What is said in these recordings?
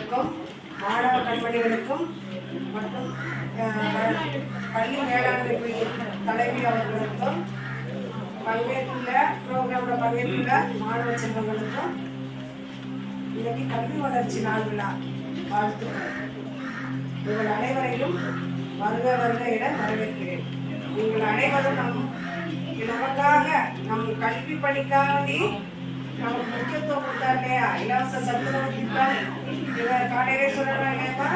அவர்களுக்கும் மாணவ கண்மணிகளுக்கும் மற்றும் பள்ளி மேலாண்மை தலைவி அவர்களுக்கும் ப்ரோக்ராம்ல பங்கேற்றுள்ள மாணவ செல்வங்களுக்கும் இன்னைக்கு கல்வி வளர்ச்சி நாள் விழா வாழ்த்துக்கள். உங்கள் அனைவரையும் வருக வருக என வரவேற்கிறேன். நீங்கள் அனைவரும் நமக்காக நம் கல்வி பணிக்காண்டி நமக்கு முக்கியத்துவம் கொடுத்தார் இல்லையா? இலவச சத்துணவு திட்டம் காலையிலே சொல்லலாம் இல்லையா?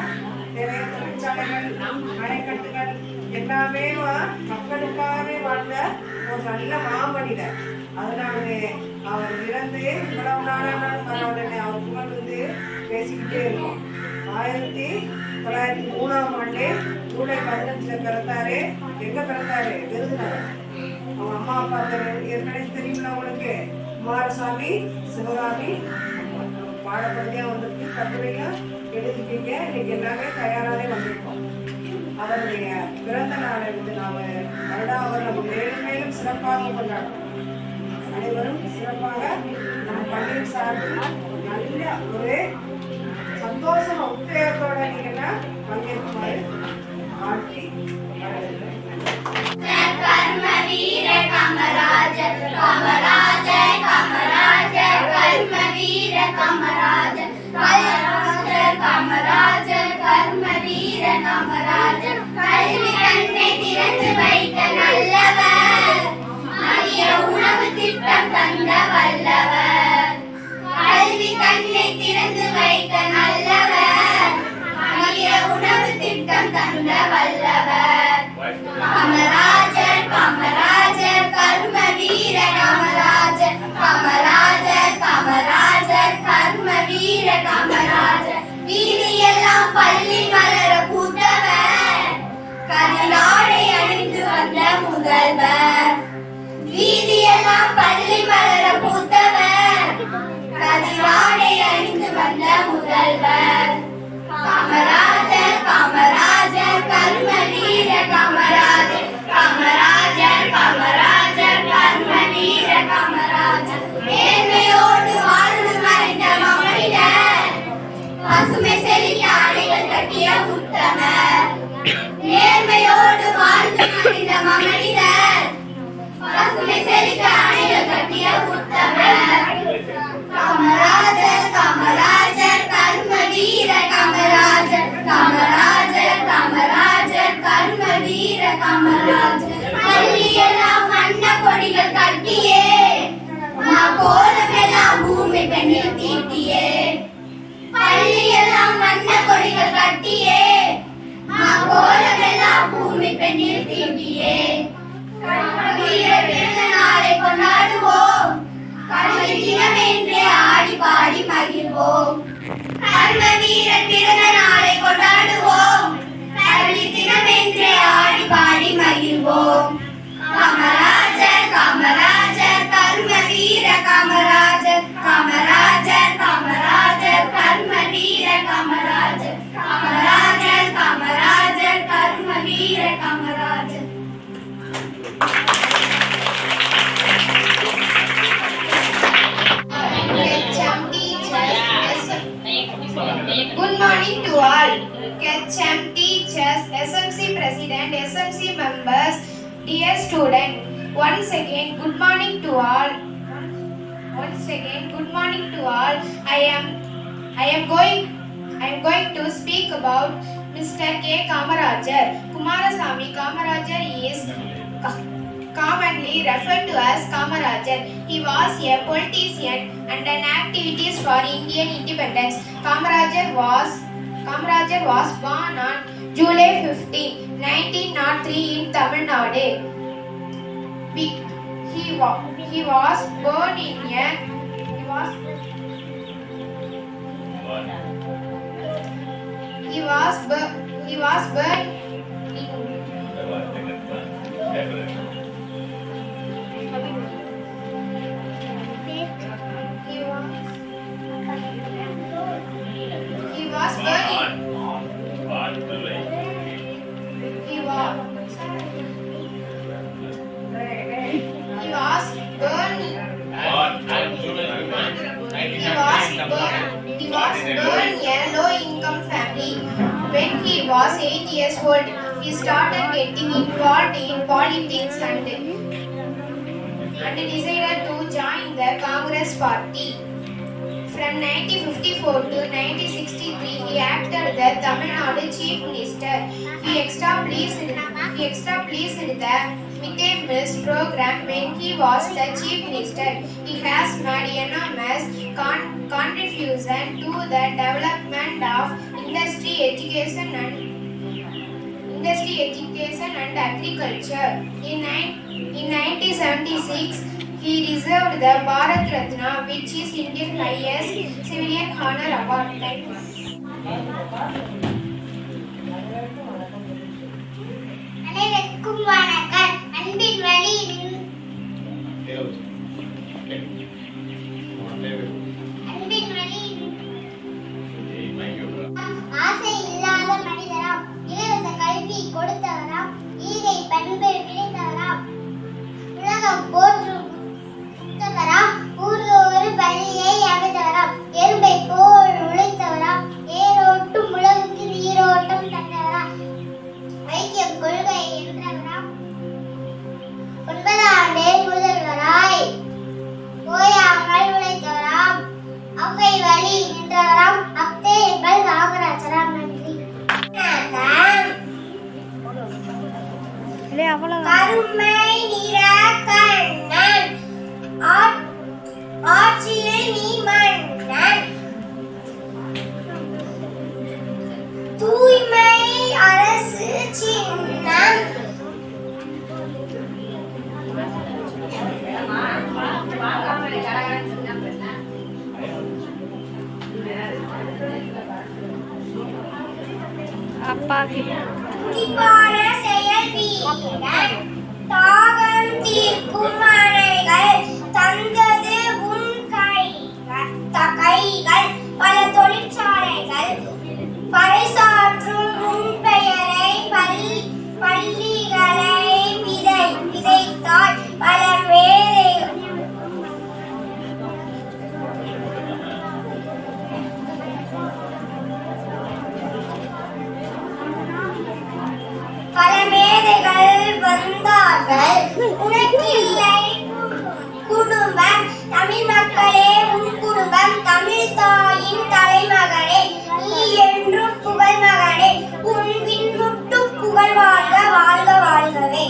நிறைய தொழிற்சாலைகள், அணைக்கட்டுகள் எல்லாமே மக்களுக்காகவே வாழ்ந்த ஒரு நல்ல மாமனிதர். அதனாலே அவர் இறந்து இவ்வளவு நாளானாலும் பரவாயில்லை, அவர் புகழ் பேசிக்கிட்டே இருக்கும். 1903 ஜூலை 15 பிறந்தாரு. எங்க பிறந்தாரு? விருதுநகர். அவங்க அம்மா அப்பா ஏற்கனவே தெரியுங்களா உங்களுக்கு? குமாரசாமி, சிவகாமி. பாடப்படியா வந்துட்டு கட்டுரையும் எழுதிட்டீங்க. இன்னைக்கு எல்லாமே தயாராகவே வந்திருக்கோம். அவருடைய பிறந்த நாளை நாம் வருடாவரம் மேலும் மேலும் சிறப்பாக கொண்டாடும். அனைவரும் சிறப்பாக நம்ம பள்ளியை சார்ந்து நல்ல ஒரு சந்தோஷமா உத்வேகத்தோட நீங்க பங்கேற்குமாறு ஆட்சி பள்ளி மலர பூத்தவர், கதிராடை அணிந்து வந்த முதல்வர். வீதியெல்லாம் பள்ளி மலர பூத்தவர், கதிராடை அணிந்து வந்த முதல்வர். காமராஜர் காமராஜர் கர்ம வீர காமராஜர், காமராஜர் காமராஜர் கர்ம வீர காமராஜர். நேர்மையோடு வாழ்ந்து மறைந்த மகளிர், பசுமை செழித்த அணைகள் கட்டிய உத்தமர். நேர்மையோடு வாழ்ந்து மறைந்த மகளிர், பசுமை செழித்த அணைகள் கட்டிய உத்தமர். காமராஜர் காமராஜர் கர்ம வீர காமராஜர், காமராஜர் காமராஜர் கர்ம வீர காமராஜர். பள்ளியெல்லாம் வண்ண கொடிகள் கட்டியே, கோலமெல்லாம் பூமி பெண்ணில் தீட்டியே. பள்ளியெல்லாம் வண்ண கொடிகள் கட்டியே, கோலமெல்லாம் பூமி பெண்ணில் தீட்டியே. வீரர் பிறந்த நாளை கொண்டாடுவோம், கல்வி தினமென்றே ஆடி பாடி மகிழ்வோம். கர்ம வீரர் பிறந்த நாளை கொண்டாடுவோம், கல்வி தினமென்றே ஆடி பாடி மகிழ்வோம். காமராஜர் காமராஜர் கர்ம வீர காமராஜர், காமராஜர் காமராஜர் கர்ம வீர காமராஜர், காமராஜர் காமராஜர் கர்ம வீர Kamarajar. Good morning to all. KCM teachers, SMC president, SMC members, dear student. Once again, good morning to all. I am going to speak about Mr. K. Kamarajar. Kumarasamy Kamarajar is commonly referred to as Kamarajar. He was a politician and an activist for Indian independence. Kamarajar was born on July 15, 1903 in Tamil Nadu. He was born in He was born yellow in When he was 8 years old, he started getting involved in politics and decided to join the Congress Party. From 1954 to 1963, he acted the Tamil Nadu Chief Minister. He established the Midday Meals program when he was the Chief Minister. He has made enormous contribution to the development of industry, education and agriculture. In 1976, he received the Bharat Ratna, which is India's highest civilian honor award. அனைவருக்கும் வணக்கம். அன்பின் வழி ஆசை இல்லாத மனிதராம், இலவச கல்வி கொடுத்தவராம், ஈகை பண்பு விளைந்தவராம், உலகம் போற்றும் புத்தகராம், ஊருக்கு ஒரு பள்ளியை அமைத்தவராம், எறும்பை போல் உழைத்தவராம், ஏரோட்டும் உலகுக்கு நீரோட்டம் தந்தவராம், ஐக்கியம் கொள்கை என்றவராம், 9 ஆண்டு முதல்வராய் ஓயாமல் உழைத்தவராம், அவ்வை வழி நின்றவராம், அப்தே எங்கள் காமராஜராம். நன்றி. கருமை நிற கண்ணன், ஆட்சியில் நீ மன்னன், தூய்மை அரசு சின்னம், துடிப்பான செயல் வீரன், தாகம் தீர்க்கும் மழைகள் தந்தது உன் கைகள், பல தொழிற்சாலைகள் பறைசாற்றும் உன் பெயரை, பள்ளிகளை விதைத்தாய், பல மேதைகள் வந்தார்கள், உனக்கில்லை குடும்பம், தமிழ் மக்களே உன் குடும்பம், தமிழ் தாயின் தலைமகனே, நீ என்றும் புகழ் மகனே, உன் விண்முட்டும் புகழ் வாழ்க வாழ்க வாழ்கவே.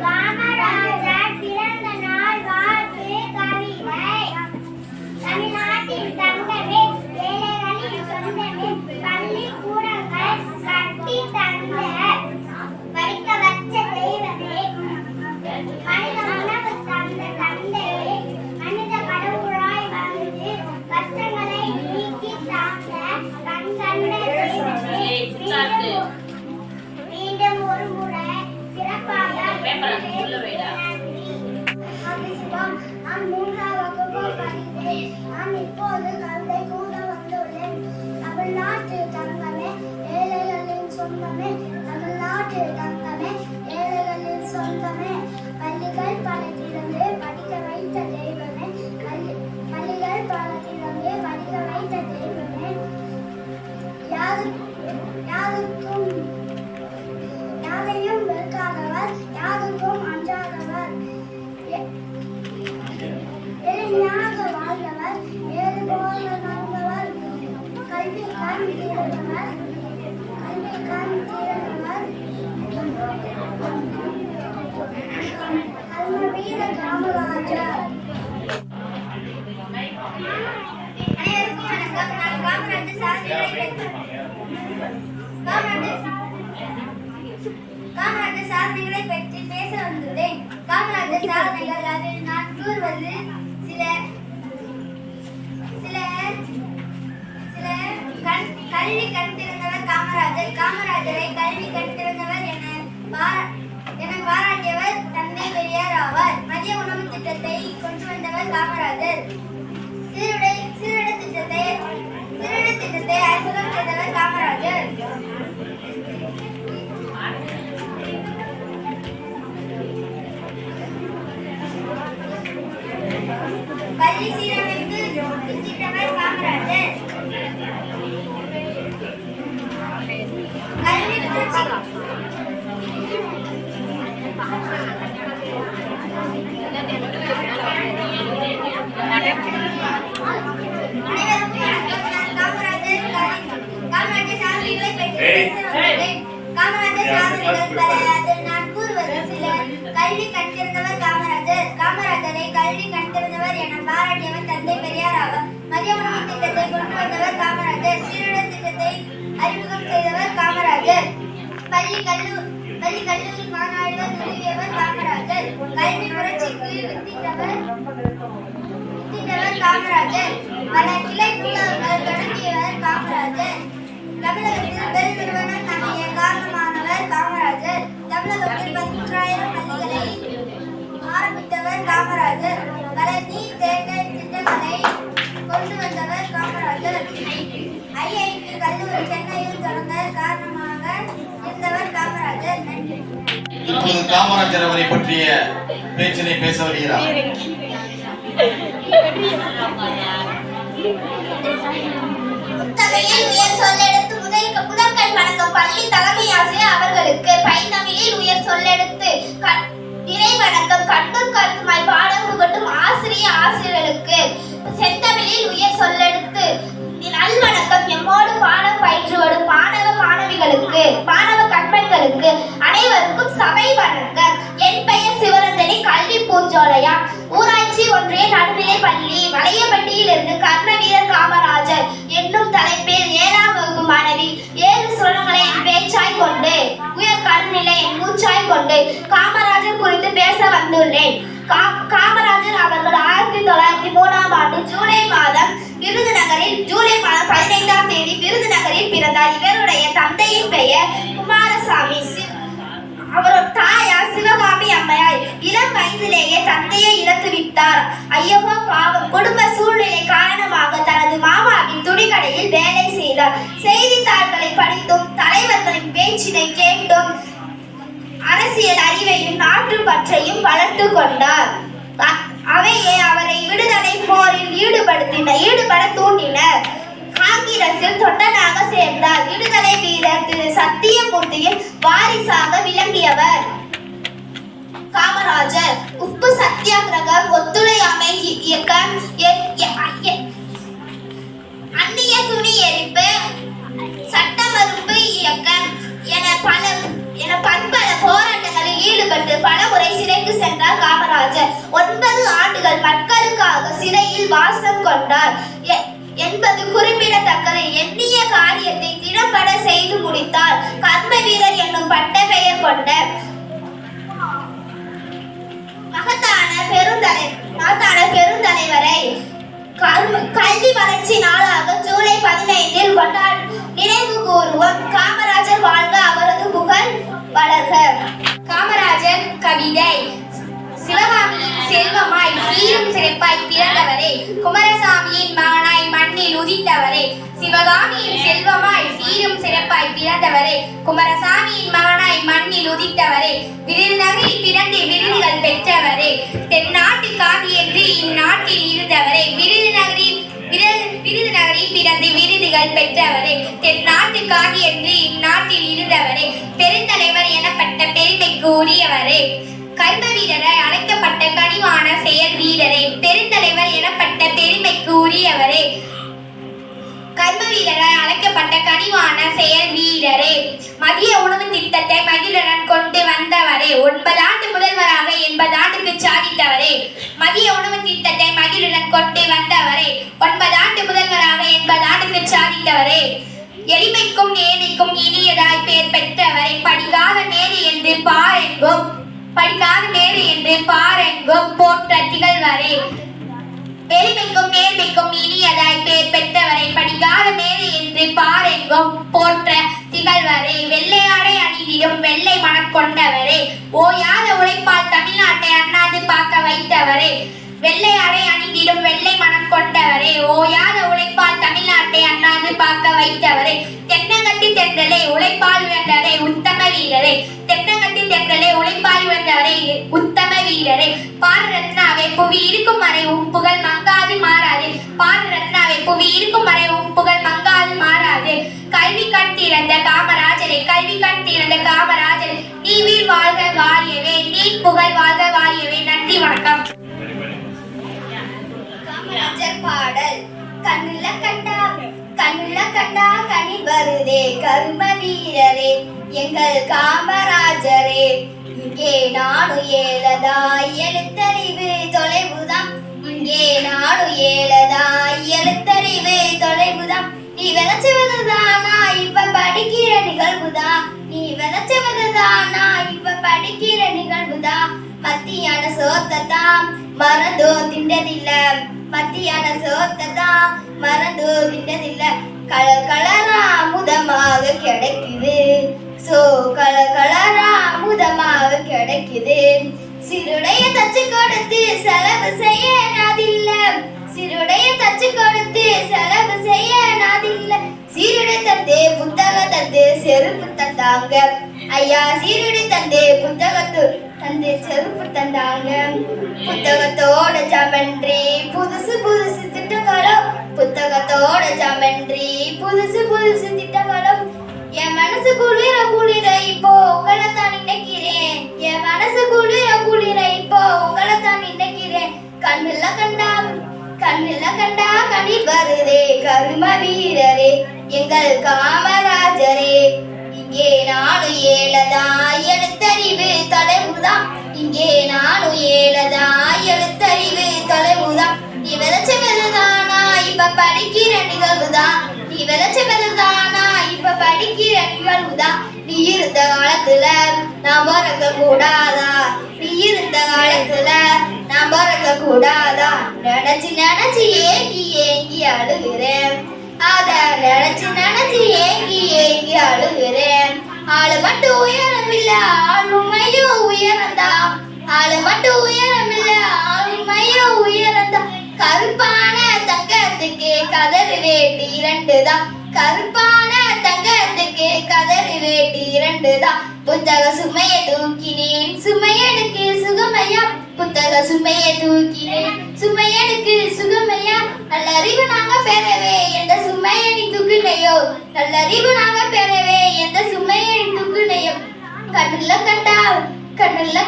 காமராஜர் பிறந்த நாள் வாழ்த்து கவிதை. தமிழ்நாட்டின் தங்கமே, ஏழைகளின் சொந்தமே, பள்ளிக்கூடங்கள் கட்டி தந்த படிக்க வச்ச தெய்வமே, மனித உணவு தந்த தந்தையே, மனித கடவுளாய் வந்து கஷ்டங்களை நீக்கி தாங்க கண்கண்ட தெய்வமே, மீண்டும் ஒரு முறை சிறப்பாக நான் 3ஆம் வகுப்பு படித்தேன். நான் இப்போது கவிதை கூற வந்துள்ளேன். தமிழ்நாட்டு தங்கமே, ஏழைகளின் சொந்தமே, தமிழ்நாட்டு தங்கமே, ஏழைகளின் சொந்தமே, பள்ளிகள் பல திறந்து படிக்க வைத்த தெய்வமே, பள்ளிகள் பல திறந்து படிக்க வைத்த தெய்வமே, யாருக்கும் யாரையும் வெறுக்காதவர், யாருக்கும் காமராஜர். அனைவருக்கும் வணக்கம். நான் காமராஜர் சாதனைகளை பற்றி பேச வந்துள்ளேன். காமராஜர் சாதனைகள், அதில் நான் கூறுவது கல்வி கண் திறந்தவர் காமராஜர். காமராஜரை கல்வி கண் திறந்தவர் என பாராட்டியவர் தந்தை பெரியார் ஆவார். மதிய உணவு திட்டத்தை கொண்டு வந்தவர் காமராஜர். சீருடை திட்டத்தை அறிமுகம் செய்தவர் காமராஜர். பள்ளி சீரமைப்பு திட்டவர் காமராஜர். கல்வி புரட்சி நான் கூறுவது கல்வி கண் திறந்தவர் காமராஜர். காமராஜரை கல்வி கண் திறந்தவர் என பாராட்டியவர் தந்தை பெரியார் ஆவார். மதிய உணவு திட்டத்தை கொண்டு வந்தவர் காமராஜர். சீருடை திட்டத்தை அறிமுகம் செய்தவர் காமராஜர். பள்ளி கல்லூரி மாநாடுகள் நிறுவியவர் காமராஜர். கல்வி புரட்சிக்கு வித்திட்டவர் காமராஜர். பல கிளை நூலகங்கள் தொடங்கியவர் காமராஜர். தமிழகத்தில் பெருநிறுவனம் அமைய காரணமானவர் காமராஜர். தமிழகத்தில் 13,000 பள்ளிகளை ஆரம்பித்தவர் காமராஜர். பல நீர் தேக்க திட்டங்களை கொண்டு வந்தவர் காமராஜர். ஐஐடி கல்லூரி சென்னையில் தொடங்க காரணமாக இருந்தவர் காமராஜர். இப்போது காமராஜர் அவரை பற்றிய பேச்சினை பேச வருகிறார். தமிழில் உயர் சொல்லெடுத்து முதற்கண் வணக்கம் பள்ளி தலைமை ஆசிரியர் அவர்களுக்கு. பைந்தமிழில் உயர் சொல்லெடுத்து இறை வணக்கம் கண்டும் கருத்துமாய் பாடம் புகட்டும் ஆசிரியர்களுக்கு. செந்தமிழில் உயர் சொல்லெடுத்து நல்வணக்கம் எம்மோடு பாடம் பயின்று வரும் மாணவ கண்மணிகளுக்கு. அனைவருக்கும் சபை வணக்கம். என் பெயர் சிவரஞ்சனி. கல்வி பூஞ்சோலையா ஊராட்சி ஒன்றிய நடுநிலை பள்ளி வளையப்பட்டியிலிருந்து கர்மவீரர் காமராஜர் என்னும் தலைப்பில் 7ஆம் வகுப்பு மாணவி 7 சுரணங்களை என் பேச்சாய் கொண்டு உயர் கருநிலை என் மூச்சாய் கொண்டு காமராஜர் குறித்து பேச வந்துள்ளேன். காமராஜர் அவர்கள் 1903ஆம் ஆண்டு ஜூலை மாதம் விருதுநகரில் ஜூலை மாதம் 15ஆம் தேதி விருதுநகரில் பிறந்தார். இவருடைய தந்தையின் பெயர் குமாரசாமி. அவரோட தாயார் சிவகாமி அம்மையார். இளம் வயதிலேயே தந்தையை இழந்து விட்டார். ஐயோ பாவம். குடும்ப சூழ்நிலை காரணமாக தனது மாமாவின் துணிக்கடையில் வேலை செய்தார். செய்தித்தாள்களை படித்தும் தலைவர்களின் பேச்சினை கேட்டும் அரசியல் அறிவையும் நாட்டு பற்றையும் வளர்த்து கொண்டார். அவையே அவரை விடுதலை போரில் ஈடுபட தூண்டினர். காங்கிரஸில் தொண்டனாக சேர்ந்தார். விடுதலை வீரர் திரு சத்தியமூர்த்தியின் வாரிசாக விளங்கியவர் காமராஜர். உப்பு சத்தியாகிரகம், ஒத்துழையாமை இயக்கம், அந்நிய துணி எரிப்பு, சட்ட மறுப்பு இயக்கம் என பற்பல போராட்டங்களில் ஈடுபட்டு பல முறை சிறைக்கு சென்றார் காமராஜர். 9 ஆண்டுகள் மக்களுக்காக சிறையில் வாசம் கொண்டார் என்பது குறிப்பிடத்தக்கது. எண்ணிய காரியத்தை திறம்பட செய்து முடித்தார். கர்ம வீரர் என்னும் பட்ட பெயர் கொண்ட மகத்தான பெருந்தலைவரை கல்வி வளர்ச்சி நாளாக ஜூலை 15இல் நினைவு கூறுவோம். காமராஜர் வாழ்க, அவரது புகழ் வளர்க. காமராஜர் கவிதை. சிவகாமியின் செல்வமாய் சீரும் சிறப்பாய் பிறந்தவரே, குமாரசாமியின் மகனாய் மண்ணில் உதித்தவரே. சிவகாமியின் செல்வமாய் சீரும் சிறப்பாய் பிறந்தவரே, குமாரசாமியின் மகனாய் மண்ணில் உதித்தவரே. விருதுநகரில் பிறந்து விருதுகள் பெற்றவரே, தென்னாட்டு காதி என்று இந்நாட்டில் இருந்தவரே. விருதுநகரில் பிறந்து விருதுகள் பெற்றவரே, தென்னாட்டு காதி என்று இந்நாட்டில் இருந்தவரே. பெருந்தலைவர் எனப்பட்ட பெருமைக்கு உரியவரே, கர்ம வீரராய் அழைக்கப்பட்ட கனிவான செயல் வீரரே. பெருந்தலைவர் எனப்பட்ட பெருமைக்கு உரியவரே, கர்ம வீரராய் அழைக்கப்பட்ட கனிவான செயல் வீரரே. மதிய உணவு திட்டத்தை மகிழுடன் கொண்டு வந்தவரே. 9 ஆண்டு முதல்வராக 80 ஆண்டுக்கு சாதித்தவரே. எளிமைக்கும் நேர்மைக்கும் இனியதாய் பேர் பெற்றவரை படிக்காத நேரி என்று பாரெங்கும் போற்ற திகழ்வரே. எளிமைக்கும் நேர்மைக்கும் இனியதாய் பேர் பெற்றவரை படிக்காத நேரி என்று பாரெங்கும் போற்ற திகழ்வரே. வெள்ளையாடை அணிந்திடும் வெள்ளை மனம் கொண்டவரே, ஓயாத உழைப்பால் தமிழ்நாட்டை அண்ணாந்து பார்க்க வைத்தவரே. வெள்ளையாடை அணிந்திடும் வெள்ளை மனம் கொண்டவரே, ஓயாத உழைப்பால் தமிழ்நாட்டை அண்ணாந்து பார்க்க வைத்தவரே. தென்னங்கட்டி தென்றலே உழைப்பால் உயர்ந்தவரே உத்தம வீரரே. தென்னங்கட்டி தென்றலே உழைப்பால் உயர்ந்தவரே உத்தம வீரரே. பாரரத்னாவே புவி இருக்கும் வரை உன் புகழ் மங்காது மாறாது. பாரரத்னாவே புவி இருக்கும் வரை உன் புகழ் மங்காது மாறாது. கல்வி கண் திறந்த காமராஜரே, கல்வி கண் திறந்த காமராஜரே, நீ வீர் வாழ்க வாழியவே, நீ புகழ் வாழ்க வாழியவே. நன்றி, வணக்கம். காமராஜர் பாடல். கண்ணுல கண்டா கனி வருதே கரும வீரரே, எங்கள் காமராஜரே. இங்கே நாடு ஏழதாய் எழுத்தறிவு தொலைவுதான். இங்கே நாடு ஏழதாய் எழுத்தறிவு தொலைவுதான். நீ விளைச்சவதுதானா இப்ப படிக்கிற நிகழ்வுதான். நீ விளைச்சவதுதானா இப்ப படிக்கிற நிகழ்வுதான். மத்தியான சோத்ததான் மறந்தோ திண்டதில்ல. மத்தியான சோத்ததான் மறந்தோ திண்டதில்ல. கலர் கலரா அமுதமாக கிடைக்குது. கலர் கலரா அமுதமாக கிடைக்குது. சிறுடைய தச்சு கொடுத்து செலவு செய்ய நாதில்ல. சிறுடைய தச்சு கொடுத்து செலவு செய்ய நாதில்ல. சீருடை தந்தே புத்தக தந்து செருப்பு தந்தாங்க ஐயா. சீருடை தந்தே புத்தகத்து தந்து செருப்பு தந்தாங்க. புத்தகத்தோட ஜாமெண்ட்ரி புதுசு புதுசு திட்டங்களும். புத்தகத்தோட ஜாமெண்ட்ரி புதுசு புதுசு திட்டங்களும். என் மனசு குளிர குளிர இப்போ உங்களை தான் நினைக்கிறேன். என் மனசு குளிர குளிர இப்போ உங்களை தான் நினைக்கிறேன். கண்ணுல கண்டா கனி வருதே கரும வீரரே, எங்கள் காமராஜரே. இங்கே நாடு ஏழதாய் எழுத்தறிவு தொலைவுதான். இங்கே நாடு ஏழதாய் எழுத்தறிவு தொலைவுதான். நீ விளைச்சவதுதானா இப்ப படிக்கிற நிகழ்வுதான். நீ விளைச்சவதுதானா இப்ப படிக்கிற நிகழ்வுதான். நீ இருந்த காலத்துல நான் பிறக்க கூடாதா? நீ இருந்த காலத்துல நான் பிறக்க கூடாதா? நினைச்சு நினைச்சு ஏங்கி ஏங்கி அழுகிறேன். அத நினைச்சு நினைச்சு ஏங்கி ஏங்கி அழுகிறேன். ஆளு மட்டும் உயரம் இல்ல ஆளுமையும் உயரந்தா. ஆளு மட்டும் உயரம் இல்ல ஆளுமையும் உயரந்தா. கருப்பான தங்கத்துக்கு கதறு வேட்டி இரண்டுதான். கருப்பான தங்கத்துக்கு கதறு வேட்டி இரண்டுதான். புத்தக சுமைய தூக்கினேன் சுமையனுக்கு சுகமையா. புத்தக சுமைய தூக்கினேன் சுமையனுக்கு சுகமையா. நல்லறிவு நாங்க பெறவே எந்த சுமையனி தூக்குனையோ. நல்லறிவு நாங்க பெறவே எந்த சுமையனி தூக்குனையோ. கண்ணுல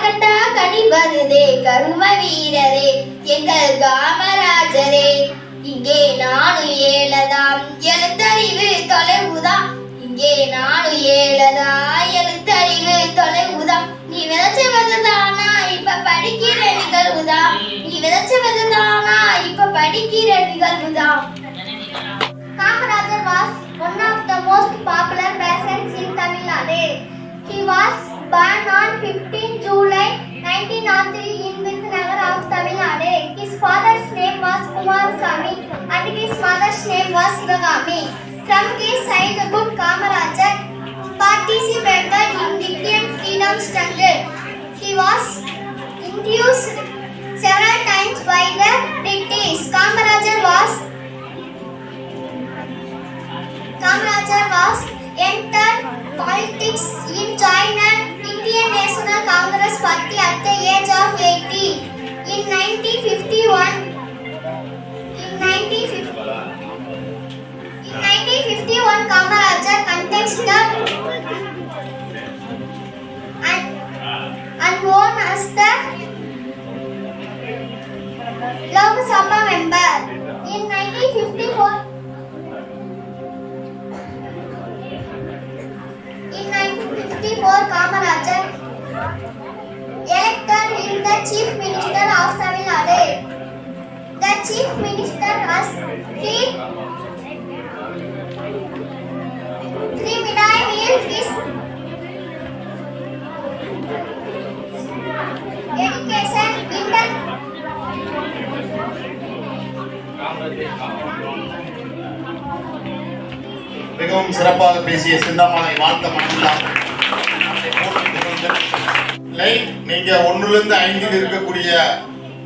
கண்டா கனி வருதே கரும வீரரே, எங்கள் காமராஜரே. இங்கே நாடு ஏழதாம் எழுத்தறிவு தொலைவுதான். இங்கே நாடு ஏழதாய் எழுத்தறிவு தொலைவுதான். நீ விளைச்சவதுதானா இப்ப படிக்கிற நிகழ்வுதான். நீ விளைச்சவதுதானா இப்ப படிக்கிற நிகழ்வுதான். Kamarajar was one of the most popular persons in Tamil Nadu. He was born on 15 July 1903 in Virudhunagar of Tamil Nadu. His father's name was Kumarasamy and his mother's name was Sivagami. From his childhood, Kamarajar participated in Indian freedom struggle. He was induced several times by the British. Kamarajar was entered politics in joined Indian National Congress Party at the age of 80. In 1951, Kamarajar contested and won as the Lok Sabha member. In 1954, Kamarajar elected him the Chief Minister of Tamil Nadu. The Chief Minister has three is education inter மிகவும் சிறப்பாக பேசிய சிந்தாமலை வாழ்த்த மனமில்லாம் நீங்க 1லிருந்து 5 இருக்கக்கூடிய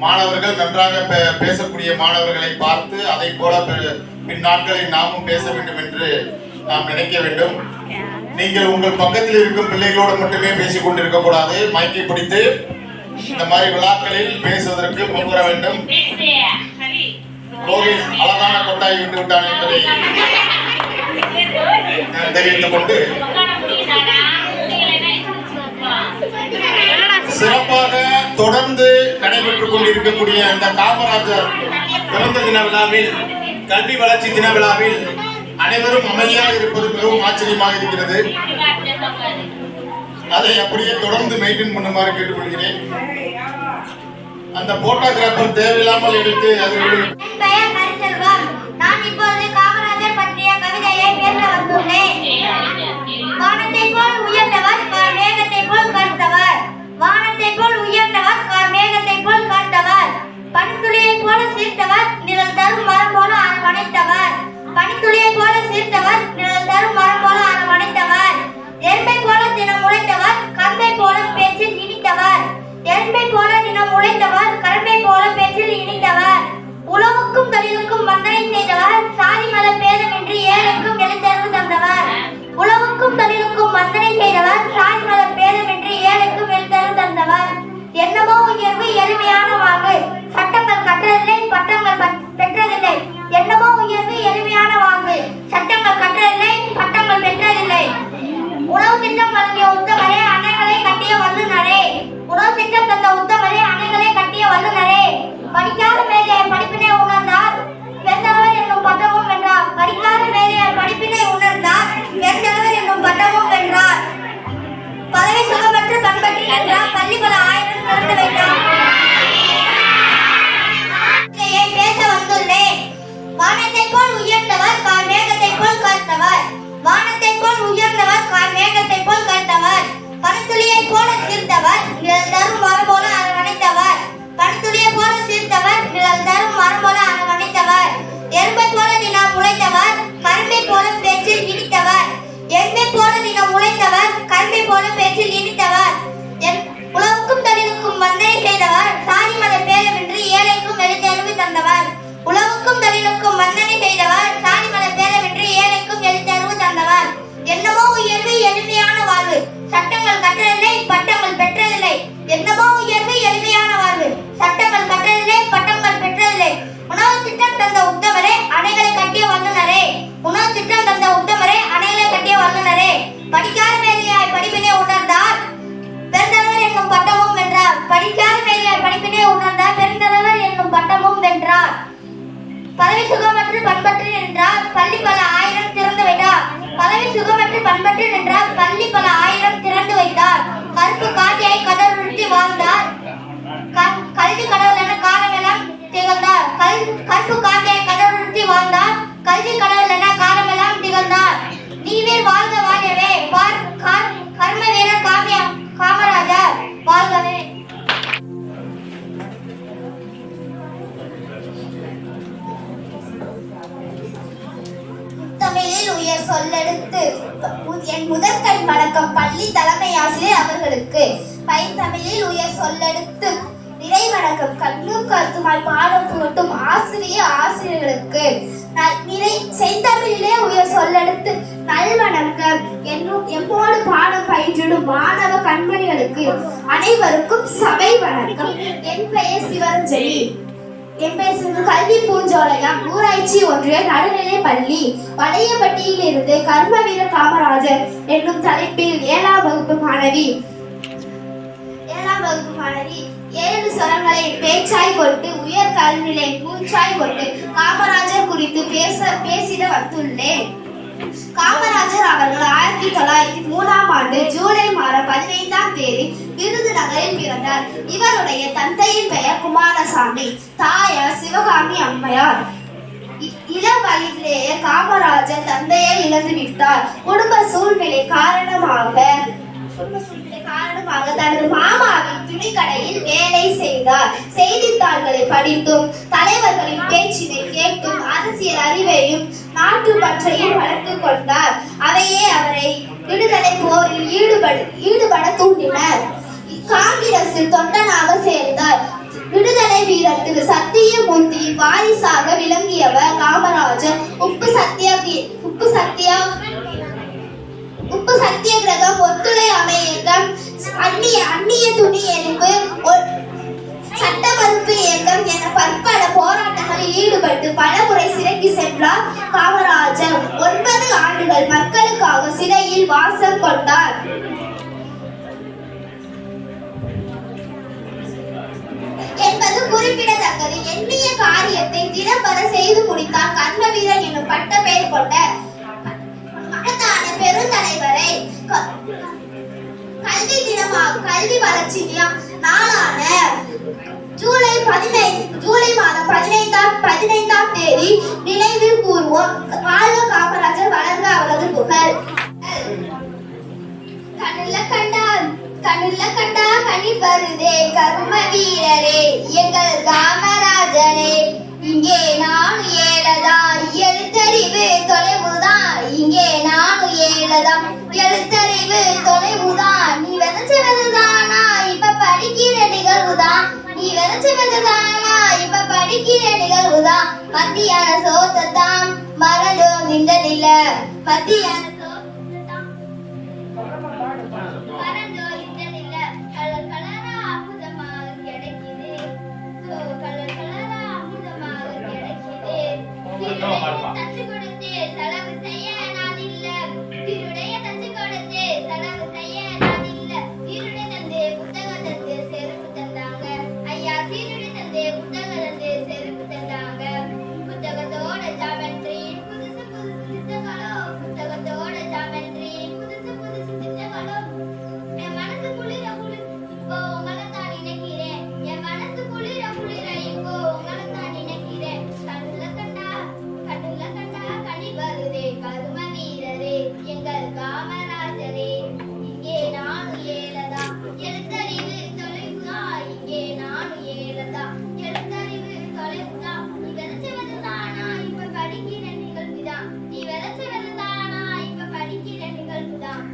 மாணவர்கள் நன்றாக பேசக்கூடிய மாணவர்களை பார்த்து அதை போல பின்னாட்களில் நாமும் பேச வேண்டும் என்று நாம் நினைக்க வேண்டும். நீங்கள் உங்கள் பக்கத்தில் இருக்கும் பிள்ளைகளோடு மட்டுமே பேசிக் கொண்டிருக்க கூடாது. மைக்கை பிடித்து இந்த மாதிரி விழாக்களில் பேசுவதற்கு முன்வர வேண்டும். லோகேஷ் அழகான கொட்டாய் விட்டு விட்டான் என்பதை தெரிவித்துக் கொண்டு சிறப்பாக தொடர்ந்து நடைபெற்றுக் கொண்டிருக்கக்கூடிய இந்த காமராஜர் பிறந்த தின விழாவில், கல்வி வளர்ச்சி தின விழாவில் அனைவரும் அமைதியாக இருப்பது மிகவும் ஆச்சரியமாக இருக்கிறது. அதை அப்படியே தொடர்ந்து மெயின்டைன் பண்ணுமாறு கேட்டுக்கொள்கிறேன். அந்த போட்டோகிராஃபர் தேவையில்லாமல் எடுத்து அது நான் இப்பொழுது காமராஜர் பற்றிய கவிதையை பேச வந்துள்ளேன். வானத்தை போல் உயர்ந்தவர் மேகத்தை போல் கருத்தவர், வானத்தை போல் உயர்ந்தவர் மேகத்தை போல் கருத்தவர், பனித்துளியை போல சீர்த்தவர் நிழல் தரும் மரம் போல அரவணைத்தவர், பனித்துளியை போல சீர்த்தவர் நிழல் தரும் மரம் போல அரவணைத்தவர், எறும்பை போல தினம் உழைத்தவர் கம்பை போல பேச்சில் இனித்தவர், எறும்பை போல தினம் உழைத்தவர் கம்பை போல பேச்சில் இனித்தவர், உழவுக்கும் தொழிலுக்கும் வந்தனை செய்தவர் சாதி மத பேதமின்றி ஏழைக்கும் எழுத்தறிவு தந்தவர், உழவுக்கும் தொழிலுக்கும் வந்தனை செய்தவர் சாதி மத பேதமின்றி ஏழைக்கும் எழுத்தறிவு தந்தவர், என்னமோ உயர்வு எளிமையான வாழ்வு சட்டங்கள் கற்றதில்லை பட்டங்கள் பெற்றதில்லை, என்னமோ உயர்வு எளிமையான வாழ்வு சட்டங்கள் கற்றதில்லை பட்டங்கள் பெற்றதில்லை, உணவு திட்டம் வழங்கிய உத்தமரே அணைகளை கட்டிய வல்லுநரே, உணவு திட்டம் தந்த உத்தமரே அணைகளை கட்டிய வல்லுநரே, படிக்காத மேதையார் படிப்பினை உணர்ந்தார் பெருந்தலைவர் என்னும் பட்டமும் வென்றார், படிக்காத மேதையார் படிப்பினை உணர்ந்தார் பெருந்தலைவர் என்னும் பட்டமும் வென்றார், பதவி சுகமற்று பண்பற்றி என்றார் பள்ளி பல ஆயிரம் திறந்து வைத்தார். பேச வந்துள்ளேன். வானத்தை போல் உயர்ந்தவர் கார் மேகத்தை போல் கருத்தவர், வானத்தை போல் உயர்ந்தவர் கார் மேகத்தை போல் கருத்தவர், பனித்துளியை போல சீர்த்தவர் நிழல் தரும் மரம் போல அரவணைத்தவர், பனித்துளியை போல சீர்த்தவர் நிழல் தரும் மரம் போல அரவணைத்தவர், எறும்பை போல தினம் உழைத்தவர் கரும்பை போல பேச்சில் இனித்தவர், எறும்பை போல தினம் உழைத்தவர் கரும்பை போல பேச்சில் இனித்தவர், உழவுக்கும் தொழிலுக்கும் வந்தனை செய்தவர் சாதி மத பேதமின்றி ஏழைக்கும் எழுத்தறிவு தந்தவர், உழவுக்கும் தொழிலுக்கும் வந்தனை செய்தவர் சாதி மத பேதமின்றி ஏழைக்கும் எழுத்தறிவு தந்தவர், என்னமோ உயர்வு எளிமையான வாழ்வு சட்டங்கள் கற்றதில்லை பட்டங்கள் பெற்றதில்லை, என்னமோ உயர்வு எளிமையான வாழ்வு சட்டங்கள் கற்றதில்லை பட்டங்கள் பெற்றதில்லை, உணவு திட்டம் தந்த உத்தமரே அணைகளை கட்டிய வல்லுநரே, உணவு திட்டம் தந்த உத்தமரே அணைகளை கட்டிய வல்லுநரே, படிக்காத மேதையாய் படிப்பினை உணர்ந்தார் பெருந்தலைவர் என்னும் பட்டமும் வென்றார், படிக்காத மேதையாய் படிப்பினை உணர்ந்தார் பெருந்தலைவர் என்னும் பட்டமும் வென்றார், பதவி சுகமற்று பண்பற்று நின்றார் பள்ளி பல ஆயிரம் திறந்து வைத்தார், பதவி சுகமற்று பண்பற்று நின்றார் பள்ளி பல ஆயிரம் திறந்து வைத்தார், கருப்பு காட்டியை கடலுறுத்தி வாழ்ந்தார் கல்வி கடவுள் என காலமெல்லாம் திகழ்ந்தார், கருப்பு காட்டியை கடலுறுத்தி வாழ்ந்தார் கல்வி கடவுள் என காலமெல்லாம் திகழ்ந்தார், நீவேர் வாழ்க வாழவே கர்ம வீரர் காமராஜர் வாழ்கவே. தமிழில் உயர் சொல்லெடுத்து என் முதற்கண் வணக்கம் பள்ளி தலைமை ஆசிரியர் அவர்களுக்கு, பைந்தமிழில் உயர் சொல்லெடுத்து நிறை வணக்கம் கண்ணும் கருத்துமாய் பாடம் புகட்டும் ஆசிரியர்களுக்கு, செந்தமிழிலே உயர் சொல்லெடுத்து நல்வணக்கம் எம்மோடு பாடம் பயின்றிடும் மாணவ கண்மணிகளுக்கு அனைவருக்கும் சபை வணக்கம். என் பெயர் சிவரஞ்சலி. என் பெயர் கல்வி பூஞ்சோலையம் ஊராட்சி ஒன்றிய நடுநிலை பள்ளி வளையப்பட்டியில் இருந்து கர்ம வீரர் காமராஜர் என்னும் தலைப்பில் 7ஆம் வகுப்பு மாணவி 7 சொரங்களை பேச்சாய் கொண்டு உயர் கல்வியை மூச்சாய் கொண்டு காமராஜர் குறித்து பேசிட வந்துள்ளேன். காமராஜர் அவர்கள் 1903ஆம் ஆண்டு ஜூலை மாதம் 15ஆம் தேதி விருதுநகரில் பிறந்தார். இவருடைய தந்தையின் பெயர் குமாரசாமி, தாயார் சிவகாமி அம்மையார். இளம் வயதிலேயே காமராஜர் தந்தையை இழந்து விட்டார். குடும்ப சூழ்நிலை காரணமாக தனது மாமாவின் துணிக்கடையில் வேலை செய்தார். செய்தித்தாள்களை படித்தும் தலைவர்களின் பேச்சினை கேட்டும் அரசியல் அறிவையும் நாட்டு பற்றையும் வளர்த்து கொண்டார். அவையே அவரை விடுதலை போரில் ஈடுபட தூண்டின. காங்கிரஸில் தொண்டனாக சேர்ந்தார். விடுதலை வீரர் திரு சத்தியமூர்த்தியின் வாரிசாக விளங்கியவர் காமராஜர். உப்பு சத்தியாகிரகம், ஒத்துழையாமை இயக்கம், அந்நிய துணி எரிப்பு, சட்ட மறுப்பு இயக்கம் என பற்பல போராட்டங்களில் ஈடுபட்டு பலமுறை சிறைக்கு சென்றார் காமராஜர். 9 ஆண்டுகள் மக்களுக்காக சிறையில் வாசம் கொண்டார். என்பது குறிப்பிடத்தக்கது. எண்ணிய காரியத்தை திறம்பட செய்து முடித்தார் கர்மவீரர் என்னும் பட்ட பெயர் கொண்ட மகத்தான பெருந்தலைவரை கல்வி வளர்ச்சி நாளான ஜூலை மாதம் 15ஆம் தேதி நினைவில் கூறுவோம். வாழ்க காமராஜர், வளர்க அவரது புகழ். கண்ணுல கண்டா கனி வருதே கர்ம வீரரே எங்கள் காமராஜரே. இங்கே நான் ஏழதா எழுத்தறிவு தொலைவுதான். இங்கே நான் ஏழதா எழுத்தறிவு தொலைவுதான். நீ விதைச்சவதுதானா இப்ப படிக்கிற நிகழ்வுதான். நீ விதைச்சவதுதானா இப்ப படிக்கிற நிகழ்வுதான். மத்தியான சோத்தத்தான் மறந்தோ நின்றதில்ல. மத்தியான தச்சு கொடுத்து செலவு செய்ய நான் இல்ல. திருடைய தச்சு கொடுத்து செலவு செய்ய நான் இல்ல. சீருடை தந்து புத்தகம் தந்து செருப்பு தந்தாங்க ஐயா. சீருடை தந்து புத்தகம் தந்து செருப்பு தந்தாங்க. புத்தகத்தோட ஜாமெட்ரி புதுசு திட்டங்களோ. புத்தகத்தோட ஜாமெட்ரி புதுசு திட்டங்களோ. என் மனசு குளிர இப்போ உங்களை தான் நினைக்கிறேன். என் மனசு குளிர இப்போ உங்களை தான் நினைக்கிறேன். கண்ணுல கண்டா கனி வருதே கரும வீரரே எங்கள் காமராஜரே. இங்கே நானு ஏழதா எழுத்தறிவு தொலைவுதா. இங்கே நானு ஏழதா எழுத்தறிவு தொலைவுதா. நீ விதைச்சவதுதானா இப்ப படிக்கிற நிகழ்வுதான். நீ விதைச்சவதுதானா இப்ப படிக்கிற நிகழ்வுதான்.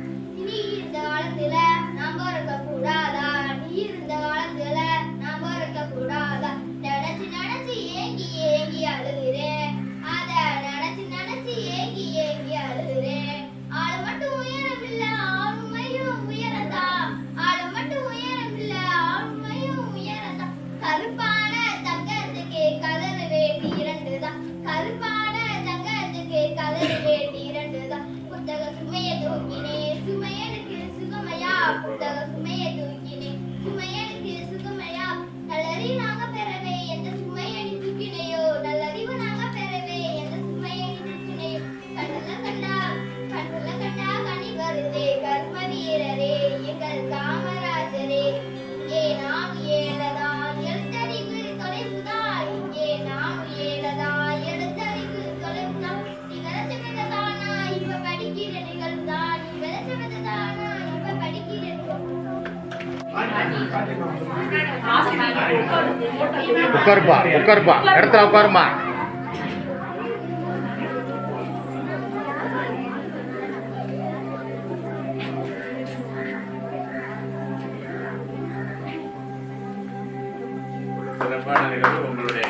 நீ இருந்த காலத்துல நாம இருக்க கூடாதா. நீ இருந்த காலத்துல நாம இருக்க கூடாதா. நினைச்சு ஏங்கி அழுகிறேன். அத நினைச்சு ஏங்கி அழுகிறேன். ஆளு மட்டும் உயரம் இல்ல ஆளுமையும் உயரதா. ஆளு மட்டும் உயரம் இல்ல ஆளுமையும் உயரதா. கருப்பான தங்கத்துக்கு கலர் வேட்டி 2 தான். கருப்பான தங்கத்துக்கு கலர் வேட்டி 2 தான். புத்தக சுமைய தூக்கினே சுமையனுக்கு சுகமையா. புத்தக சுமைய தூக்கினே சுமையனுக்கு சுகமையா. நல்லறி நாங்க பெறவே எந்த சுமையனி தூக்கினையோ. நல்லறிவு நாங்க பெறவே எந்த சுமையனி தூக்கினையோ. கண்ணுல கண்டா கனி வருதே கர்ம வீரரே எங்கள் காமராஜரே. இங்கே நாம் ஏழதா எழுத்தறிவு தொலைவுதான். இங்கே நாம் ஏழதா எழுத்தறிவு தொலைவுதான். நீ விதைச்சவதுதானா இப்ப படிக்கிற நிகழ்வுதான். நீ விதைச்சவதுதானா இப்ப படிக்கிற உட்காருப்பா இடத்துல உட்காருமா. சிறப்பான நிகழ்வு. உங்களுடைய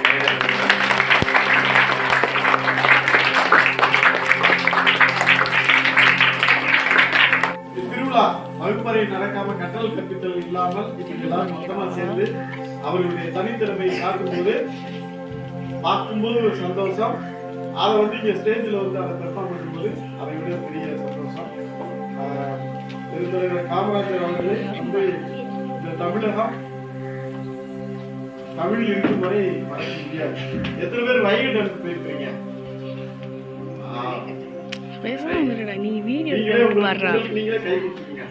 திருவிழா வகுப்பறை நடக்காம கற்றல் கற்பித்தல் இல்லாமல் எல்லாரும் மொத்தமா சேர்ந்து அவர்களுடைய தனித்திறமையை பார்க்கும்போது ஒரு சந்தோஷம். அதை இங்க ஸ்டேஜில் அதை பெர்ஃபார்ம் பண்ணும்போது அதை விட பெரிய சந்தோஷம். பெருந்தலைவர் காமராஜர் அவர்களே இந்த தமிழகம் தமிழ் இருக்கும் வரை மறக்க முடியாது. எத்தனை பேர் வைகை டேம்க்கு போயிருக்கீங்க? நீங்களே கை கொடுத்துருங்க.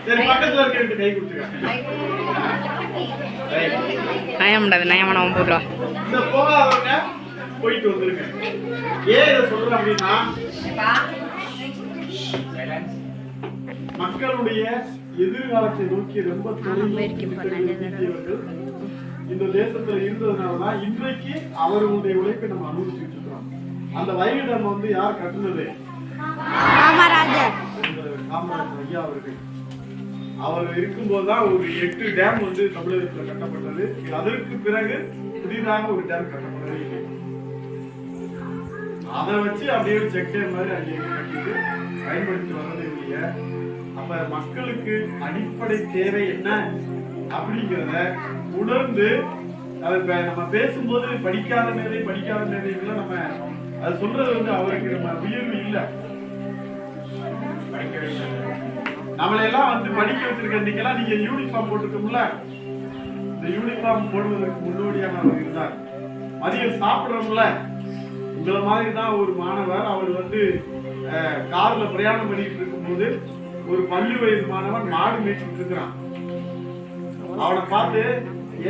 சரி, பக்கத்துல இருக்க கை கொடுத்துருக்காங்க. நயமனம் போடுறா. இந்த போகாதவங்க போயிட்டு வந்துருங்க. ஏன் இதை சொல்றேன் அப்படின்னா, மக்களுடைய எதிர்காலத்தை நோக்கி ரொம்ப தொழில்நுட்பவர்கள் இந்த தேசத்துல இருந்ததுனாலதான் இன்றைக்கு அவர்களுடைய உழைப்பை நம்ம அனுபவிச்சுட்டு இருக்கிறோம். அந்த வயல் நம்ம வந்து யார் கட்டுனது? காமராஜர் ஐயா அவர்கள். அவர் இருக்கும்போதுதான் ஒரு 8 டேம் வந்து தமிழகத்துல கட்டப்பட்டது. அதற்கு பிறகு புதிதாக ஒரு டேம் கட்டப்பட்டது இல்லை. அதை வச்சு அப்படியே செக் டேம் மாதிரி அங்கே கட்டிட்டு பயன்படுத்தி வர்றதே இல்லைய. அப்ப மக்களுக்கு அடிப்படை தேவை என்ன அப்படிங்கிறத உணர்ந்து அதை நம்ம பேசும்போது படிக்காத மேதைகளை நம்ம அது சொல்றது வந்து அவருக்கு நம்ம உயர்வு இல்லை. நம்மளையெல்லாம் வந்து படிக்க வச்சிருக்கீங்கலாம். நீங்க யூனிஃபார்ம் போட்டுக்கோம்ல, இந்த யூனிஃபார்ம் போடுவதற்கு முன்னோடியாக அவர் இருந்தார். மதியம் சாப்பிடுறோம்ல, உங்களை மாதிரி தான் ஒரு மாணவர். அவர் வந்து கார்ல பிரயாணம் பண்ணிட்டு இருக்கும்போது ஒரு பள்ளி வயது மாணவன் மாடு மேய்ச்சிட்டு இருக்கிறான். அவனை பார்த்து,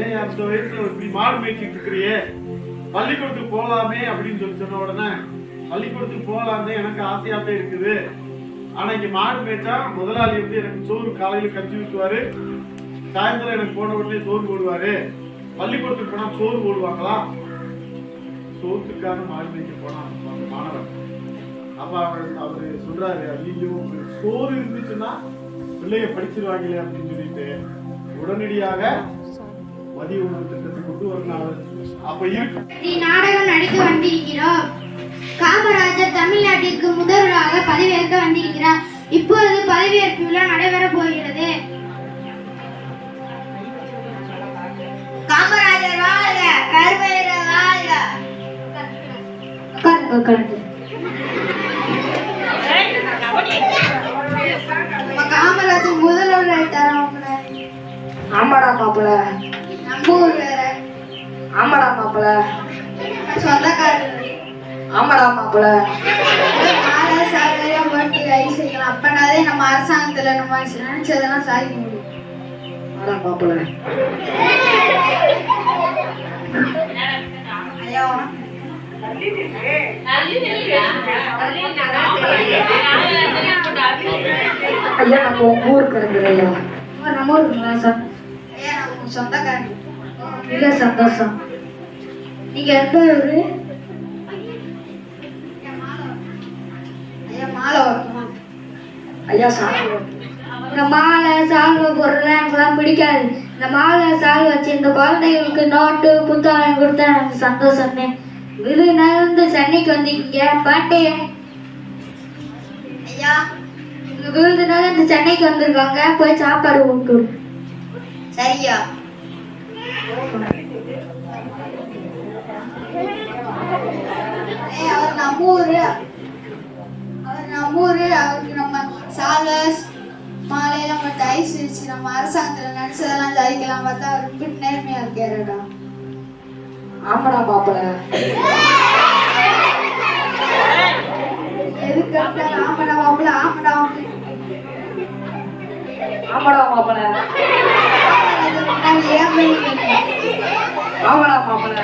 ஏன் அந்த வயசுல இப்படி மாடு மேய்ச்சிட்டு இருக்கிறியே, பள்ளிக்கூடத்துக்கு போகலாமே அப்படின்னு சொன்ன உடனே, பள்ளிக்கூடத்துக்கு போகலாமே எனக்கு ஆசையாவே இருக்குது. ஆனா இங்க மாடு மேய்ச்சா முதலாளி வந்து எனக்கு சோறு காலையில கஞ்சி ஊற்றுவாரு, சாயந்தரம் எனக்கு போன உடனே சோறு போடுவாரு. பள்ளிக்கூடத்துக்கு போனா சோறு போடுவாங்களா? சோத்துக்கான மாடு மேய்க்க போனான் அந்த மாணவன். அப்ப அவரு சொல்றாரு, ஐயோ சோறு இருந்துச்சுன்னா பிள்ளைய படிச்சிருவாங்களே அப்படின்னு சொல்லிட்டு உடனடியாக மதிய உணவு திட்டத்தை கொண்டு வரணும். அப்ப நாடகம் நடிக்க வந்திருக்கிறோம். காமராஜர் தமிழ்நாட்டிற்கு முதல்வராக பதவியேற்க வந்திருக்கிறார். இப்பொழுது பதவியேற்பு விழா நடைபெற போகிறது. காமராஜர் வாழ்க, கருமையர் வாழ்க. காமராஜர் முதல்வர் ஆயிட்டாரா? ஆமாடா மாப்பிள. நம்ம ஊர் வேற. ஆமாடா மாப்பிள. சொந்தக்காரர். ஆமாடா மாப்பிள. அப்பனாதே நம்ம அரசாங்கத்துல நம்ம நினைச்சதெல்லாம் சாதிக்க முடியும். ஆமாடா மாப்பிள. ஐயா ஐயா நம்ம உங்க ஊருக்கு இருக்கிறையா? நம்ம ஊருங்களா சார்? ஐயா நம்ம சொந்தக்காரங்க. இல்ல சந்தோஷம். நீங்க எந்த ஊரு? ஐயா மாலை வரணுமா? ஐயா சாப்பிடுவோம். இந்த மாலை சால்வை போடுறதுலாம் எனக்குலாம் பிடிக்காது. இந்த மாலை சால்வை வச்சு இந்த குழந்தைகளுக்கு நோட்டு புத்தகம் கொடுத்தா எனக்கு சந்தோஷமே. விருதுநகர்ந்து சென்னைக்கு வந்திருக்கீங்க பாட்டே. ஐயா இங்க விருதுநகர்ந்து சென்னைக்கு வந்திருக்காங்க, போய் சாப்பாடு ஊட்டு. சரியா? அவர் நம்ம ஊரு, அவருக்கு நம்ம சாலை மாலையெல்லாம் மட்டும் ஐஸ் வச்சு நம்ம அரசாங்கத்துல நினைச்சதெல்லாம் சாதிக்கலாம் பார்த்தா அவர் ரொம்ப நேர்மையா இருக்காருடா. ஆமாடா மாப்பிள. எதுக்கு ஆமாடா மாப்பிள? ஆமாடா ஆமாடா மாப்பிள. ஆமாடா மாப்பிள.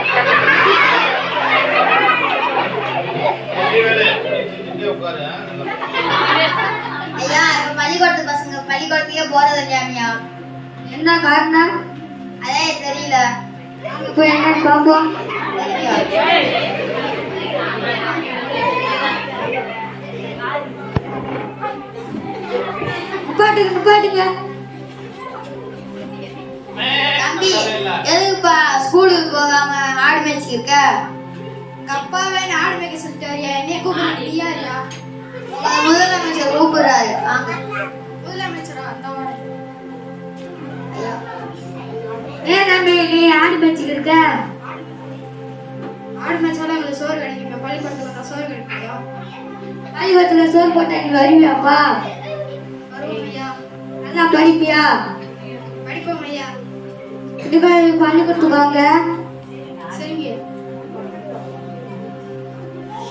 ஐயா பள்ளிக்கூடத்து பசங்க பள்ளிக்கூடத்துக்கே போறது இல்லையா? என்ன காரணம்? அதே தெரியல. இப்போ என்ன பார்ப்போம். நிப்பாட்டுங்க. தம்பி எதுக்குப்பா ஸ்கூலுக்கு போகாம ஆடு மேய்ச்சி இருக்க? அப்பாவே ஆடு மேய்க்க சொல்லிட்டாரியா? என்னைய கூப்பிடுறியா? முதலமைச்சர் கூப்பிடுறாரு. வாங்க. முதலமைச்சரா? ஏன் தம்பி நீ ஆடு மேய்ச்சிட்டு இருக்க? ஆடு மேய்ச்சாலும் எங்களுக்கு சோறு கிடைக்கும். பள்ளிக்கூடத்துல வந்தா சோறு கிடைக்குமா? பள்ளிக்கூடத்துல சோறு போட்டா நீ வருவியாப்பா? வருவோம் ஐயா. நல்லா படிப்பியா? படிப்போம் ஐயா. பள்ளிக்கூடத்துக்கு வாங்க. சரிங்க.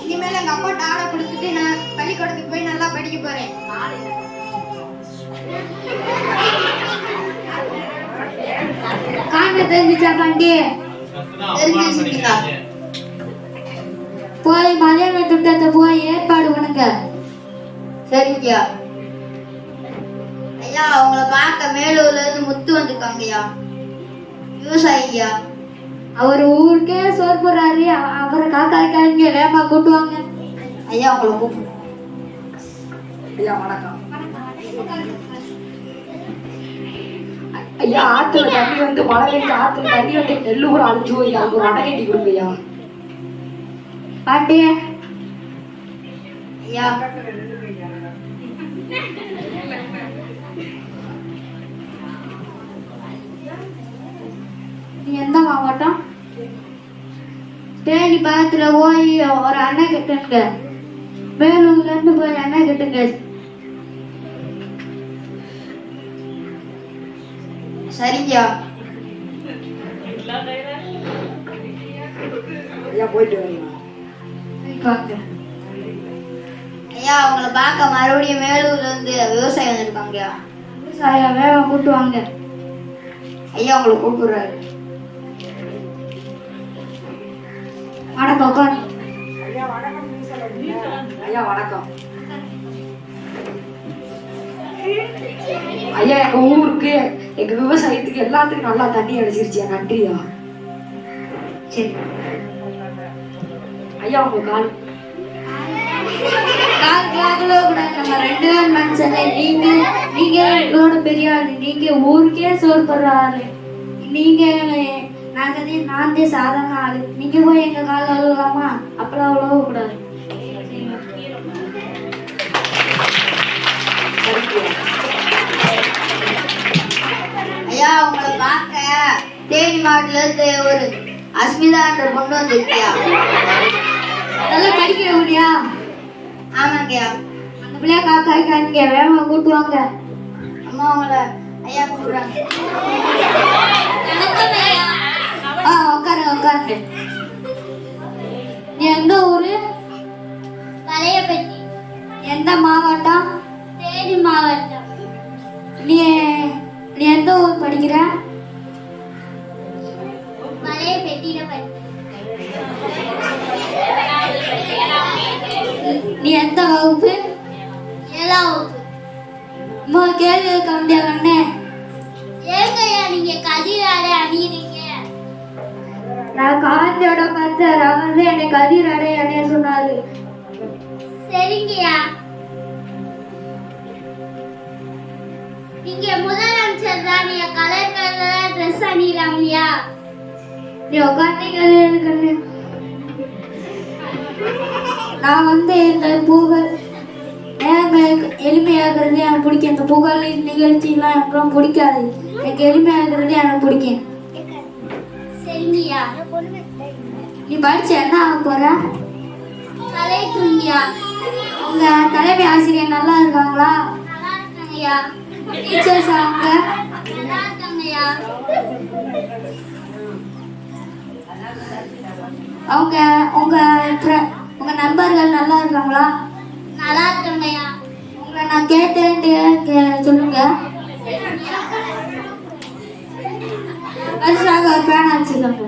இனிமேல் எங்க அப்பா ஆடை கொடுத்துட்டு நான் பள்ளிக்கூடத்துக்கு போய் நல்லா படிக்க போறேன். தெரிஞ்சுச்சா பாண்டி? தெரிஞ்சுச்சுங்களா? போய் மலையாள திட்டத்தை போய் ஏற்பாடு பண்ணுங்க. சரிங்கய்யா. ஐயா அவங்கள பார்க்க மேலூர்ல இருந்து முத்து வந்திருக்காங்கய்யா. விவசாயியா. அவர் ஊருக்கே சோறு போடுறாரு. அவரை காக்காய்க்காங்க வேமா கூட்டுவாங்க. ஐயா அவங்கள கூப்பிடு. ஐயா வணக்கம். ஐயா ஆத்துல தண்ணி வந்து மழை பெஞ்சு ஆத்துல தண்ணி வந்து நெல்லு கூட அழிஞ்சு போய் அதுக்கு ஒரு அடை கட்டி கொடுங்க ஐயா. பாண்டி ஐயா நீ எந்த மாவட்டம்? தேனி பக்கத்துல போய் ஒரு அணை கட்டுங்க. மேலூர்ல இருந்து போய் அணை கட்டுங்க. சரிங்கய்யா. ஐயா போயிட்டு வரீங்க. வாங்க. ஐயா அவங்கள பார்க்க மறுபடியும் மேலூர்ல இருந்து விவசாயி வந்திருக்காங்கய்யா. விவசாய வேகம் கூட்டுவாங்க. ஐயா அவங்கள கூப்பிடுறாரு. வணக்கம் உட்காரு. ஐயா வணக்கம். ஐயா எங்க ஊருக்கு எங்க விவசாயத்துக்கு எல்லாத்துக்கும் நல்லா தண்ணி அடிச்சிருச்சியா. நன்றியா. சரி. ஐயா உங்க கால் கால் கூட நம்ம 2 பேர் மனுஷன். நீங்க எங்களோட பெரிய ஆளு. நீங்க ஊருக்கே சோறு போடுற ஆளு. நீங்க நான் சாதாரண ஆளு. நீங்க போய் எங்க கால அழுகலாமா? அப்பெல்லாம் அவ்வளவு கூடாது. ஐயா அவங்கள பார்க்க தேனி மாவட்டத்துல இருந்து ஒரு அஸ்மிதான்ற பொண்ணு வந்துருக்கியா. நல்லா படிக்கிற முடியா? ஆமாங்கய்யா. அந்த பிள்ளைய காக்காய்க்காங்க வேகமா கூட்டுவாங்க. அம்மா அவங்கள ஐயா கூப்பிடுறாங்க. உட்காருங்க. நீ எந்த ஊரு? வலையப்பட்டி. எந்த மாவட்டம்? தேனி மாவட்டம். நீ எந்த ஊர் படிக்கிற? வலையப்பட்டியில படி. நீ எந்த வகுப்பு? 7ஆம் வகுப்பு. கேள்வி இருக்க முடியாது. ஏங்கய்யா நீங்க கதிராடை அணியிறீங்க? நான் காந்தியோட கத்தர். அவர் என்னை கதிர் அடைய சொன்னாரு. சரிங்கய்யா. நீங்க முதலமைச்சர் தான். நீங்க கலர் கலரா ட்ரெஸ் அணியலாம்லையா? நீ உட்காந்து நான் இந்த புகழ் எளிமையாகிறது எனக்கு பிடிக்கும். இந்த புகழ் நிகழ்ச்சிலாம் எனக்கு பிடிக்காது. எனக்கு எளிமையாகிறது எனக்கு பிடிக்கும். சரிங்கய்யா. நீ படிச்சு என்ன ஆக போற? கலைக்குங்கய்யா. உங்க தலைமை ஆசிரியர் நல்லா இருக்காங்களா? நல்லா இருக்காங்கய்யா. டீச்சர்ஸ் அவங்க நல்லா இருக்காங்கய்யா. அவங்க உங்க நண்பர்கள் நல்லா இருக்காங்களா? நல்லா இருக்காங்கய்யா. உங்களை நான் கேட்டேன் சொல்லுங்க. வருஷாக ஒரு பேனா வச்சுக்கோங்க.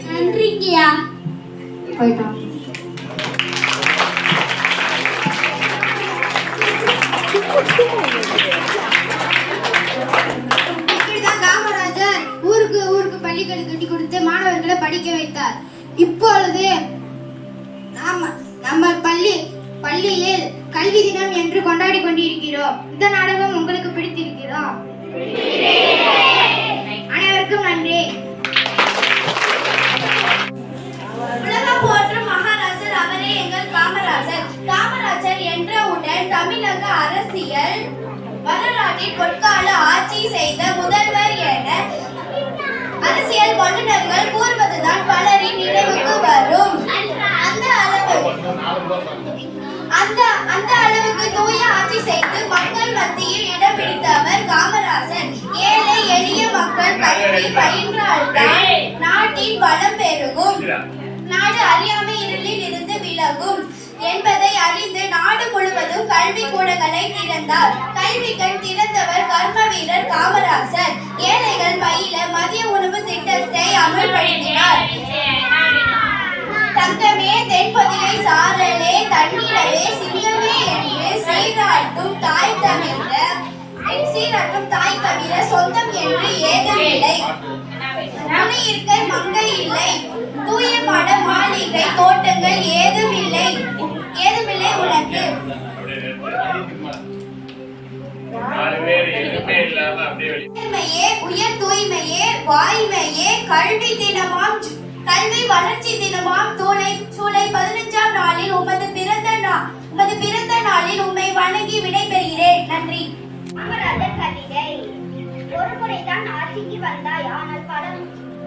நன்றிங்கய்யா. போயிட்டோம். இப்படிதான் காமராஜர் ஊருக்கு பள்ளிக்கூடம் கட்டி கொடுத்து மாணவர்களை படிக்க வைத்தார். இப்பொழுது நம்ம பள்ளியில் கல்வி தினம் என்று கொண்டாடி கொண்டிருக்கிறோம். இந்த நாடகம் உங்களுக்கு பிடித்திருக்கிறதா? அனைவருக்கும் நன்றி. உலகம் போற்றும் மகாராஜர் அவரே எங்கள் காமராஜர். காமராஜர் என்றவுடன் தமிழக அரசியல் வரலாற்றில் பொற்கால ஆட்சி செய்த முதல்வர் என அரசியல் வல்லுநர்கள் கூறுவதுதான் பலரின் நினைவுக்கு வரும். அந்த அளவுக்கு தூய ஆட்சி செய்து மக்கள் மத்தியில் இடம் பிடித்தவர் காமராஜர். ஏழை எளிய மக்கள் கல்வி பயின்றால்தான் நாட்டின் வளம் பெருகும், நாடு அறியாமை இருளில் இருந்து விலகும் என்பதை அறிந்து நாடு முழுவதும் கல்வி கூடங்களை திறந்தார். கல்வி கண் திறந்தவர் கர்ம வீரர் காமராஜர். ஏழைகள் பயில மதிய உணவு திட்டத்தை அமல்படுத்தினார். தங்கமே தென்பதிலை சாரலே தண்ணீரவே சிங்கமே என்று சீராட்டும் தாய் தவிர சொந்தம் என்று ஏதுமில்லை. துணியிருக்கை மங்கை இல்லை, தூய மட மாளிகை தோட்டங்கள் ஏதுமில்லை உனக்கு. 4 பேர் எதுவுமே இல்லாம அப்படியே நேர்மையே, உயர் தூய்மையே, வாய்மையே, கல்வி வளர்ச்சி தினமாம் ஜூலை 15ஆம் நாளில் உமது பிறந்த நாளில் உம்மை வணங்கி விடைபெறுகிறேன். நன்றி. காமராஜர் கவிதை. ஒரு முறைதான் ஆட்சிக்கு வந்தாய், ஆனால்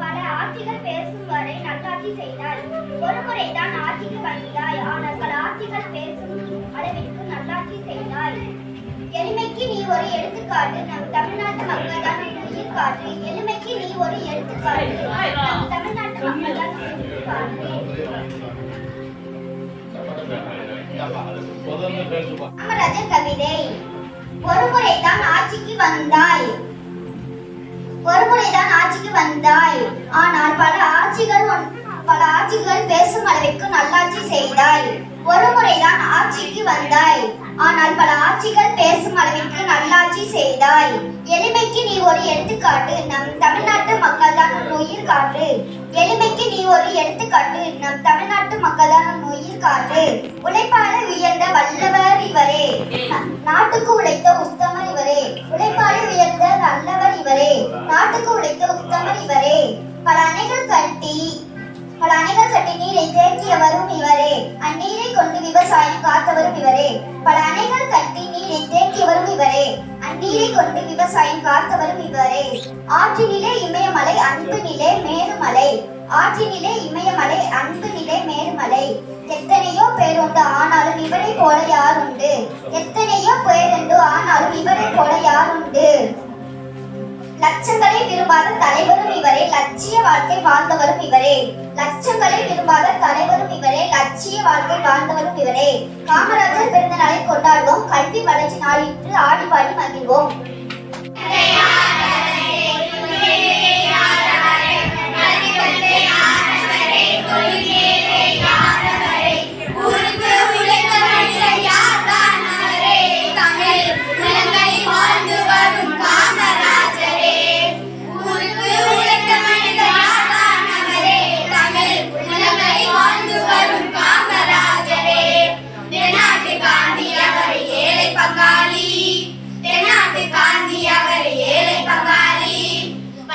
பல ஆட்சிகள் பேசும் வரை நல்லாட்சி செய்தாய். ஒரு முறைதான் ஆட்சிக்கு வந்தாய், ஆனால் பல ஆட்சிகள் பேசும் அளவிற்கு நல்லாட்சி செய்தாய். எளிமைக்கு நீ ஒரு எடுத்துக்காட்டு, நம் தமிழ்நாட்டு மக்கள் தான் உயிர் காட்டு. எளிமைக்கு நீ ஒரு எடுத்துக்காட்டு, நம் தமிழ்நாட்டு மக்கள் தான் உயிர் காட்டு. காமராஜர் கவிதை. ஒரு முறைதான் ஆட்சிக்கு வந்தாய், ஆனால் பல ஆட்சிகள் பேசும் அளவிற்கு நல்லாட்சி செய்தாய். ஒரு முறைதான் ஆட்சிக்கு வந்தாய், ஆனால் பல ஆட்சிகள் பேசும் அளவிற்கு நல்லாட்சி செய்தாய். எளிமைக்கு நீ ஒரு எடுத்துக்காட்டு, நம் தமிழ்நாட்டு மக்கள் தான் உன் உயிர் காட்டு. எளிமைக்கு நீ ஒரு எடுத்துக்காட்டு, நம் தமிழ்நாட்டு மக்கள் தான் உன் உயிர் காட்டு. உழைப்பாளர் உயர்ந்த வல்லவர் இவரே, நாட்டுக்கு உழைத்த உத்தமர் இவரே. உழைப்பாளர் உயர்ந்த நல்லவர் இவரே, நாட்டுக்கு உழைத்த உத்தமர் இவரே. பல அணைகள் கட்டி நீரை தேக்கியவரும் இவரே, அந்நீரை கொண்டு விவசாயம் காத்தவரும் இவரே. பல அணைகள் கட்டி நீரை தேக்கியவரும் இவரே, அந்நீரை கொண்டு விவசாயம் காத்தவரும் இவரே. ஆற்றினிலே இமயமலை அன்பு நிலை மேருமலை, ஆற்றினிலே இமயமலை அன்பு நிலை மேருமலை. எத்தனையோ பேருண்டு ஆனாலும் இவரை போல யாருண்டு, எத்தனையோ பேருண்டு ஆனாலும் இவரை போல யாருண்டு. லட்சங்களை விரும்பாத தலைவரும் இவரே, லட்சிய வாழ்க்கை வாழ்ந்தவரும் இவரே. லட்சங்களை விரும்பாத தலைவரும் இவரே, லட்சிய வாழ்க்கை வாழ்ந்தவரும் இவரே. காமராஜர் பிறந்த நாளை கொண்டாடுவோம், கல்வி வளர்ச்சி நாளின்று ஆடி பாடி மகிழ்வோம்.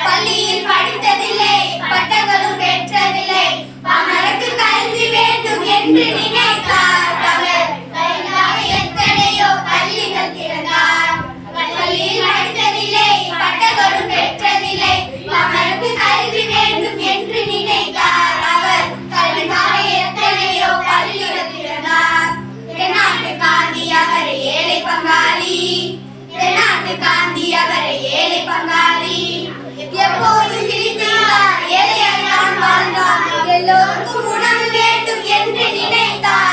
பள்ளியில் படித்ததில்லை, பட்டங்களும் பெற்றதில்லை, அவருக்கு கல்வி வேண்டும் என்று நினைத்தார். அவர் எத்தனையோ பள்ளிகள் திறந்தார். பள்ளியில் படித்ததில்லை, பட்டங்களும் பெற்றதில்லை, அவருக்கு கல்வி வேண்டும் என்று நினைத்தார். அவர் கல்விக்காக எத்தனையோ பள்ளிகள் திறந்தார். தென்னாட்டு காந்தி அவர் ஏழை பங்காளி, தென்னாட்டு காந்தி அவர் ஏழை பங்காளி. எப்போதும் விழித்தார், ஏழையாய் வாழ்ந்தார். எல்லோருக்கும் உணவு வேண்டும் என்று நினைத்தார்.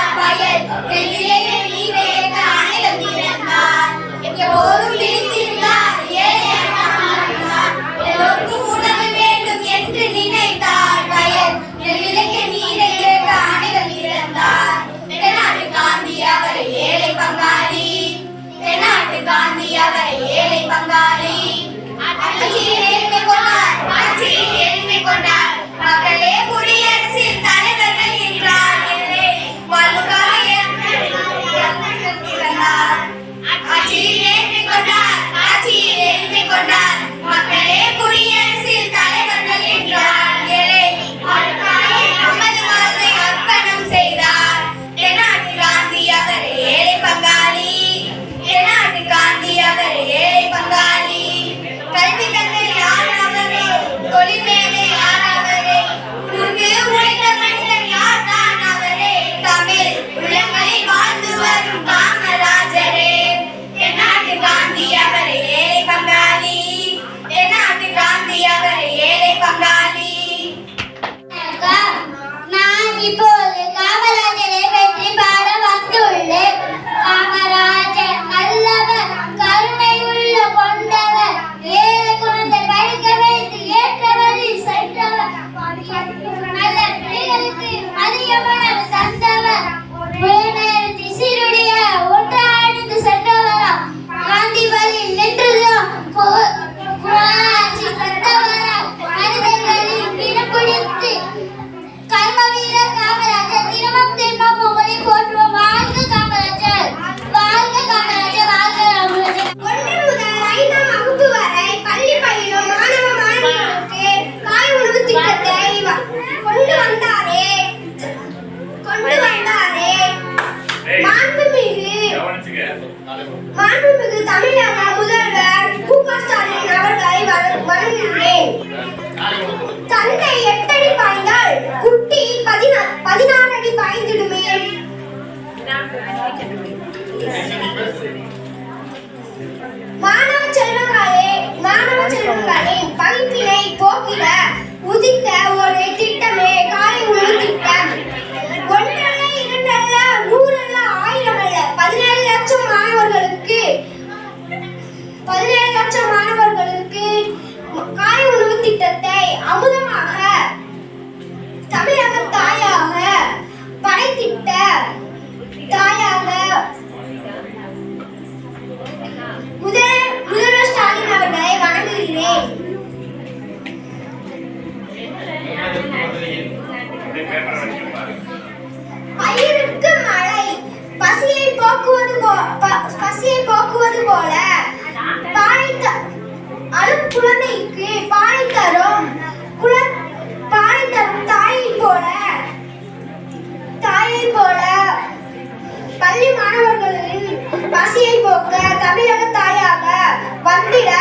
மாண்புமிகு தமிழக முதல்வர் மு.க. ஸ்டாலின் அவர்களை வணங்குகிறேன். தந்தை 8 அடி பாய்ந்தால் குட்டி 16 அடி பாய்ந்திடுமே. மாணவ செல்வங்களே பகிப்பினை போக்கிட உதித்த ஒரு திட்டமே காலை உணவு திட்டம். 1 அல்ல 2 அல்ல 100 அல்ல 1000 அல்ல 17 லட்சம் மாணவர்களுக்கு காலை உணவு திட்டத்தை அமுதமாக தமிழக தாயாக படைத்திட்ட தாயாக முதல்வர் ஸ்டாலின் அவர்களை வணங்குகிறேன். பயிருக்கு மழை பசியை போக்குவது போல அழும் குழந்தைக்கு பாலை தரும் தாயை போல பள்ளி மாணவர்களின் பசியை போக்க தமிழக தாயாக வந்திட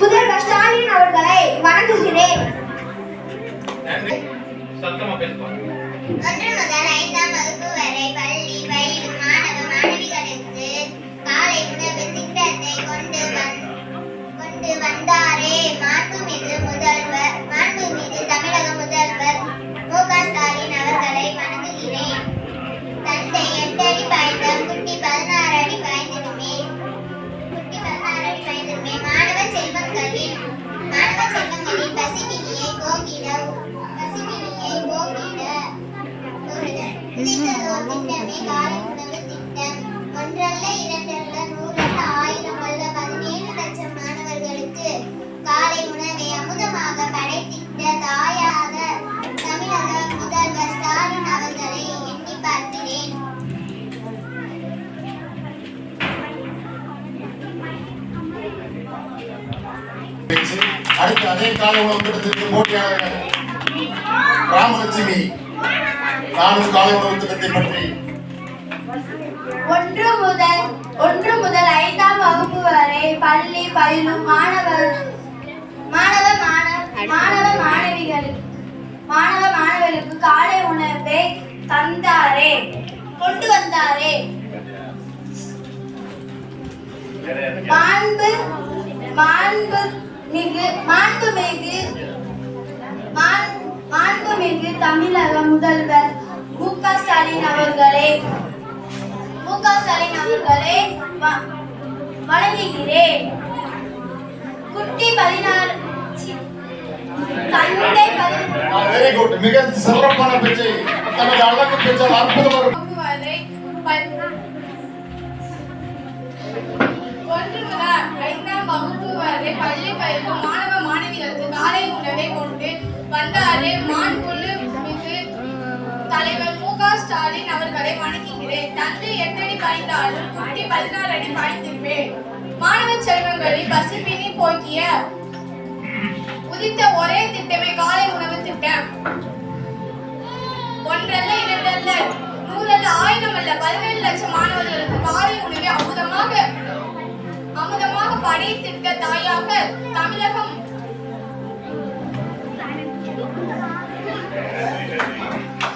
முதல்வர் ஸ்டாலின் அவர்களை வணங்குகிறேன். 1 முதல் 5ஆம் வகுப்பு வரை பள்ளி பயிலும் மாணவ மாணவிகளுக்கு காலை உணவு திட்டத்தை கொண்டு வந்தாரே மாண்புமிகு தமிழக முதல்வர் மு.க. ஸ்டாலின் அவர்களை வணங்குகிறேன். தந்தை 8 அடி பாய்ந்த குட்டி 16 அடி பாய்ந்திடுமே. மாணவ செல்வங்களின் பசிபினியை போக்கிட திட்டமே காலை உணவு திட்டம். 1 அல்ல 2 அல்ல 100 அல்ல 1000 அல்ல 17 லட்சம் மாணவர்களுக்கு காலை உணவை அமுதமாக படைத்திட்ட தாயாக தமிழக முதல்வர் ஸ்டாலின் அவர்களை எண்ணி பார்க்கிறேன். அடுத்து அதே காலை உணவு திட்டத்திற்கு போட்டியாளர்கள் ராமலட்சுமி நானும் காலை உணவு திட்டத்தை பற்றி 1 முதல் 5ஆம் வகுப்பு வரை பள்ளி பயிலும் மாணவர்களுக்கு காலை உணவை கொண்டு வந்தாரே. மாண்புமிகு தமிழக முதல்வர் மு.க. ஸ்டாலின் அவர்களை வணங்குகிறேன். குட்டி 16 தந்தை வெரி குட். மிக சிறப்பான பேச்சை தனது அழகு பேச்சால் அற்புதமாக 1 முதல் 5ஆம் வகுப்பு வரை பள்ளி பயிலும் மாணவ மாணவிகளுக்கு காலை உணவை கொண்டு வந்தாரே மாண்புமிகு தலைவர் மு.க. ஸ்டாலின் அவர்களை வணங்குகிறேன். தந்தை 8 அடி பாய்ந்தாலும் குட்டி 16 அடி பாய்ந்திருப்பேன். மாணவ செல்வங்களின் பசிப்பினி போக்கிய உதித்த ஒரே திட்டமே காலை உணவு திட்டம். 1 அல்ல 2 அல்ல 100 அல்ல 1000 அல்ல 17 லட்சம் மாணவர்களுக்கு காலை உணவை அமுதமாக படைத்திட்ட தாயாக தமிழகம்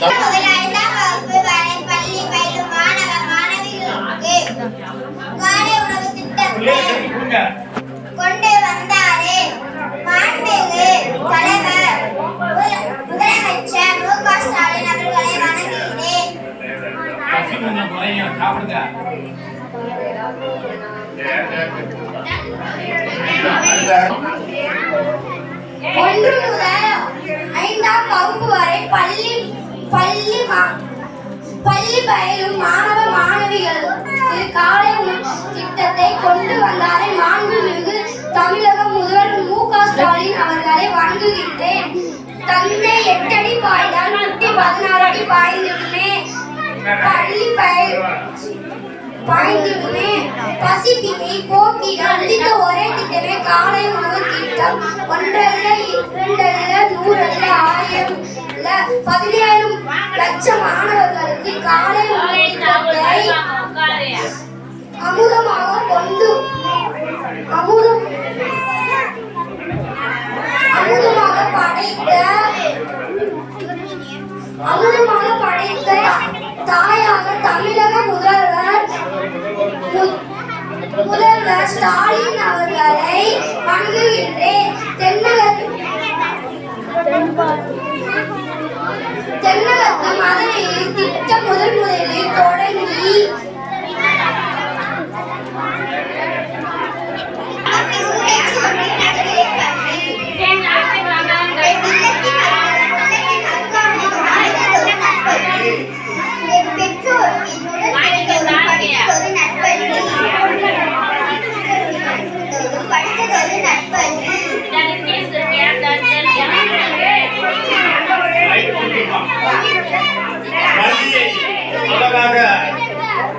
முதல் 5ஆம் வகுப்பு வரை பள்ளி பயிலும் மாணவ மாணவிகளுக்கு காலை உணவு திட்டத்தை கொண்டு வந்தாரே மாண்புமிகு தலைவர் முதலமைச்சர் மு.க. ஸ்டாலின் அவர்களை வணங்குகிறேன். 1 முதல் 5ஆம் வகுப்பு வரை பள்ளி பயிலும் மாணவ மாணவிகளுக்கு காலை உணவு திட்டத்தை கொண்டு வந்தாரே மாண்புமிகு தமிழக முதல்வர் மு.க. ஸ்டாலின் அவர்களை வணங்குகிறேன். தந்தை 8 அடி பாய்ந்தால் குட்டி 16 அடி பாய்ந்திடுமே. பசிப்பினை போக்கிட உதித்த ஒரே திட்டமே காலை உணவு திட்டம். 1 அல்ல 2 அல்ல 100 அல்ல 1000 அல்ல 17 லட்சம் மாணவர்களுக்கு காலை உணவு திட்டத்தை அமுதமாக அமுதமாக படைத்த தாயாக தமிழக முதல்வர் ஸ்டாலின் அவர்களை வணங்குகின்றேன். தென்னகத்து மகளிர் திட்டம் முதலில் தொடங்கி பள்ளியை அழகாக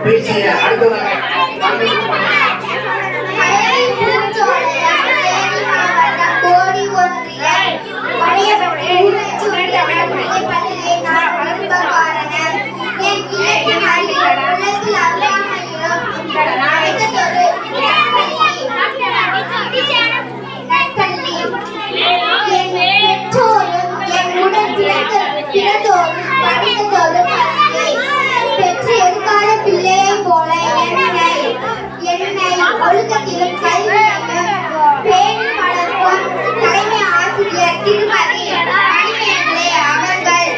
பேசிய அடுத்ததாக பிள்ளையை போல என்னை ஒழுக்கத்திலும் கல்வியிலும் பேணி வளர்க்கும் தலைமை ஆசிரியர் திருமதி மணிமேகலை அவர்கள்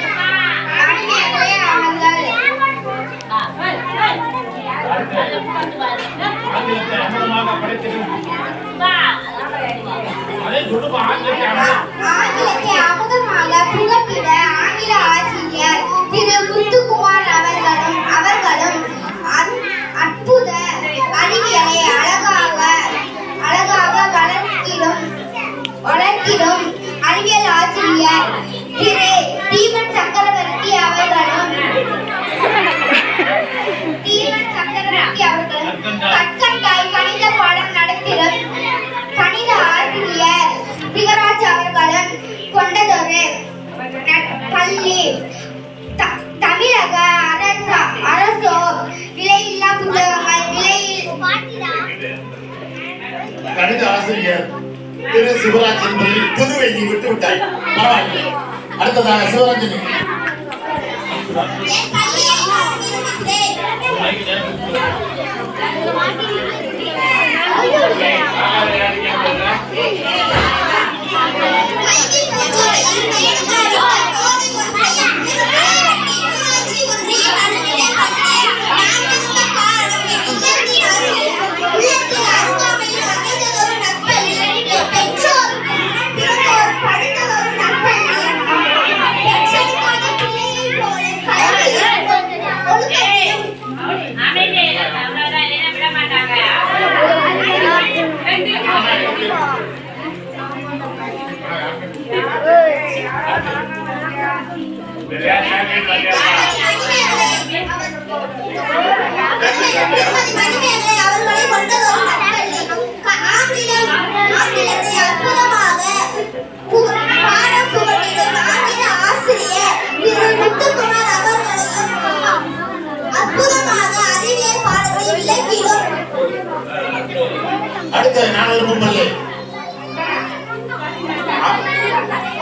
ஆங்கிலத்தை அமுதமாக புகட்டிட ஆங்கில ஆசிரியர் திரு முத்துக்குமார் அவர்களும் அற்புத அறிவியலை அழகாக வளர்த்திடும் அறிவியல் ஆசிரியர் திரு தீபன் சக்கரவர்த்தி அவர்களும் கற்கண்டாய் கணித பாடம் நடத்திடும் கணித ஆசிரியர் திகராஜ் அவர்களும் கொண்டதொரு பள்ளி தமிழக அரசோ விலையில்லா புத்தகங்கள் கணித ஆசிரியர் திரு சிவராஜ் என்பதில் புதுவை நீ விட்டு விட்டாய். பரவாயில்லை. அடுத்ததாக சிவரஞ்சனி.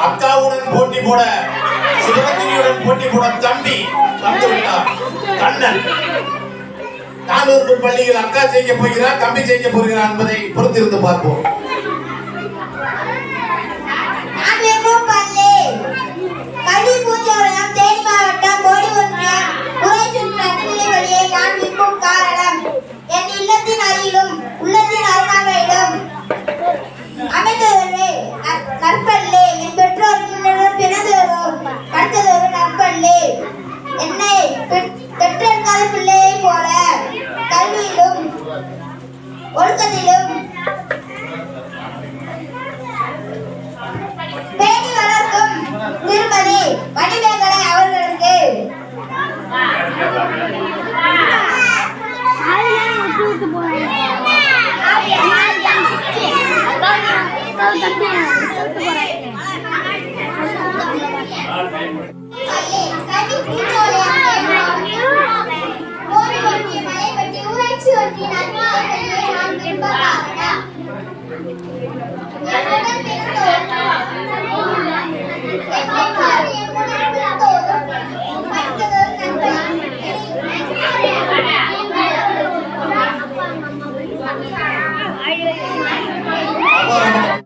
அக்காவுடன் போட்டி போட சிவரஞ்சனியுடன் போட்டி போட தம்பி வந்து விட்டார். கண்ணன் 400 பள்ளியில் அக்கா ஜெயிக்க போகிறார், தம்பி ஜெயிக்க போகிறார் என்பதை பொறுத்திருந்து பார்ப்போம். என்னை பெற்றெடுக்காத பிள்ளையை போல கல்வியிலும் ஒழுக்கத்திலும் பேணி வளர்க்கும் திருமதி மணிமேகலை அவர்களுக்கு கல்வி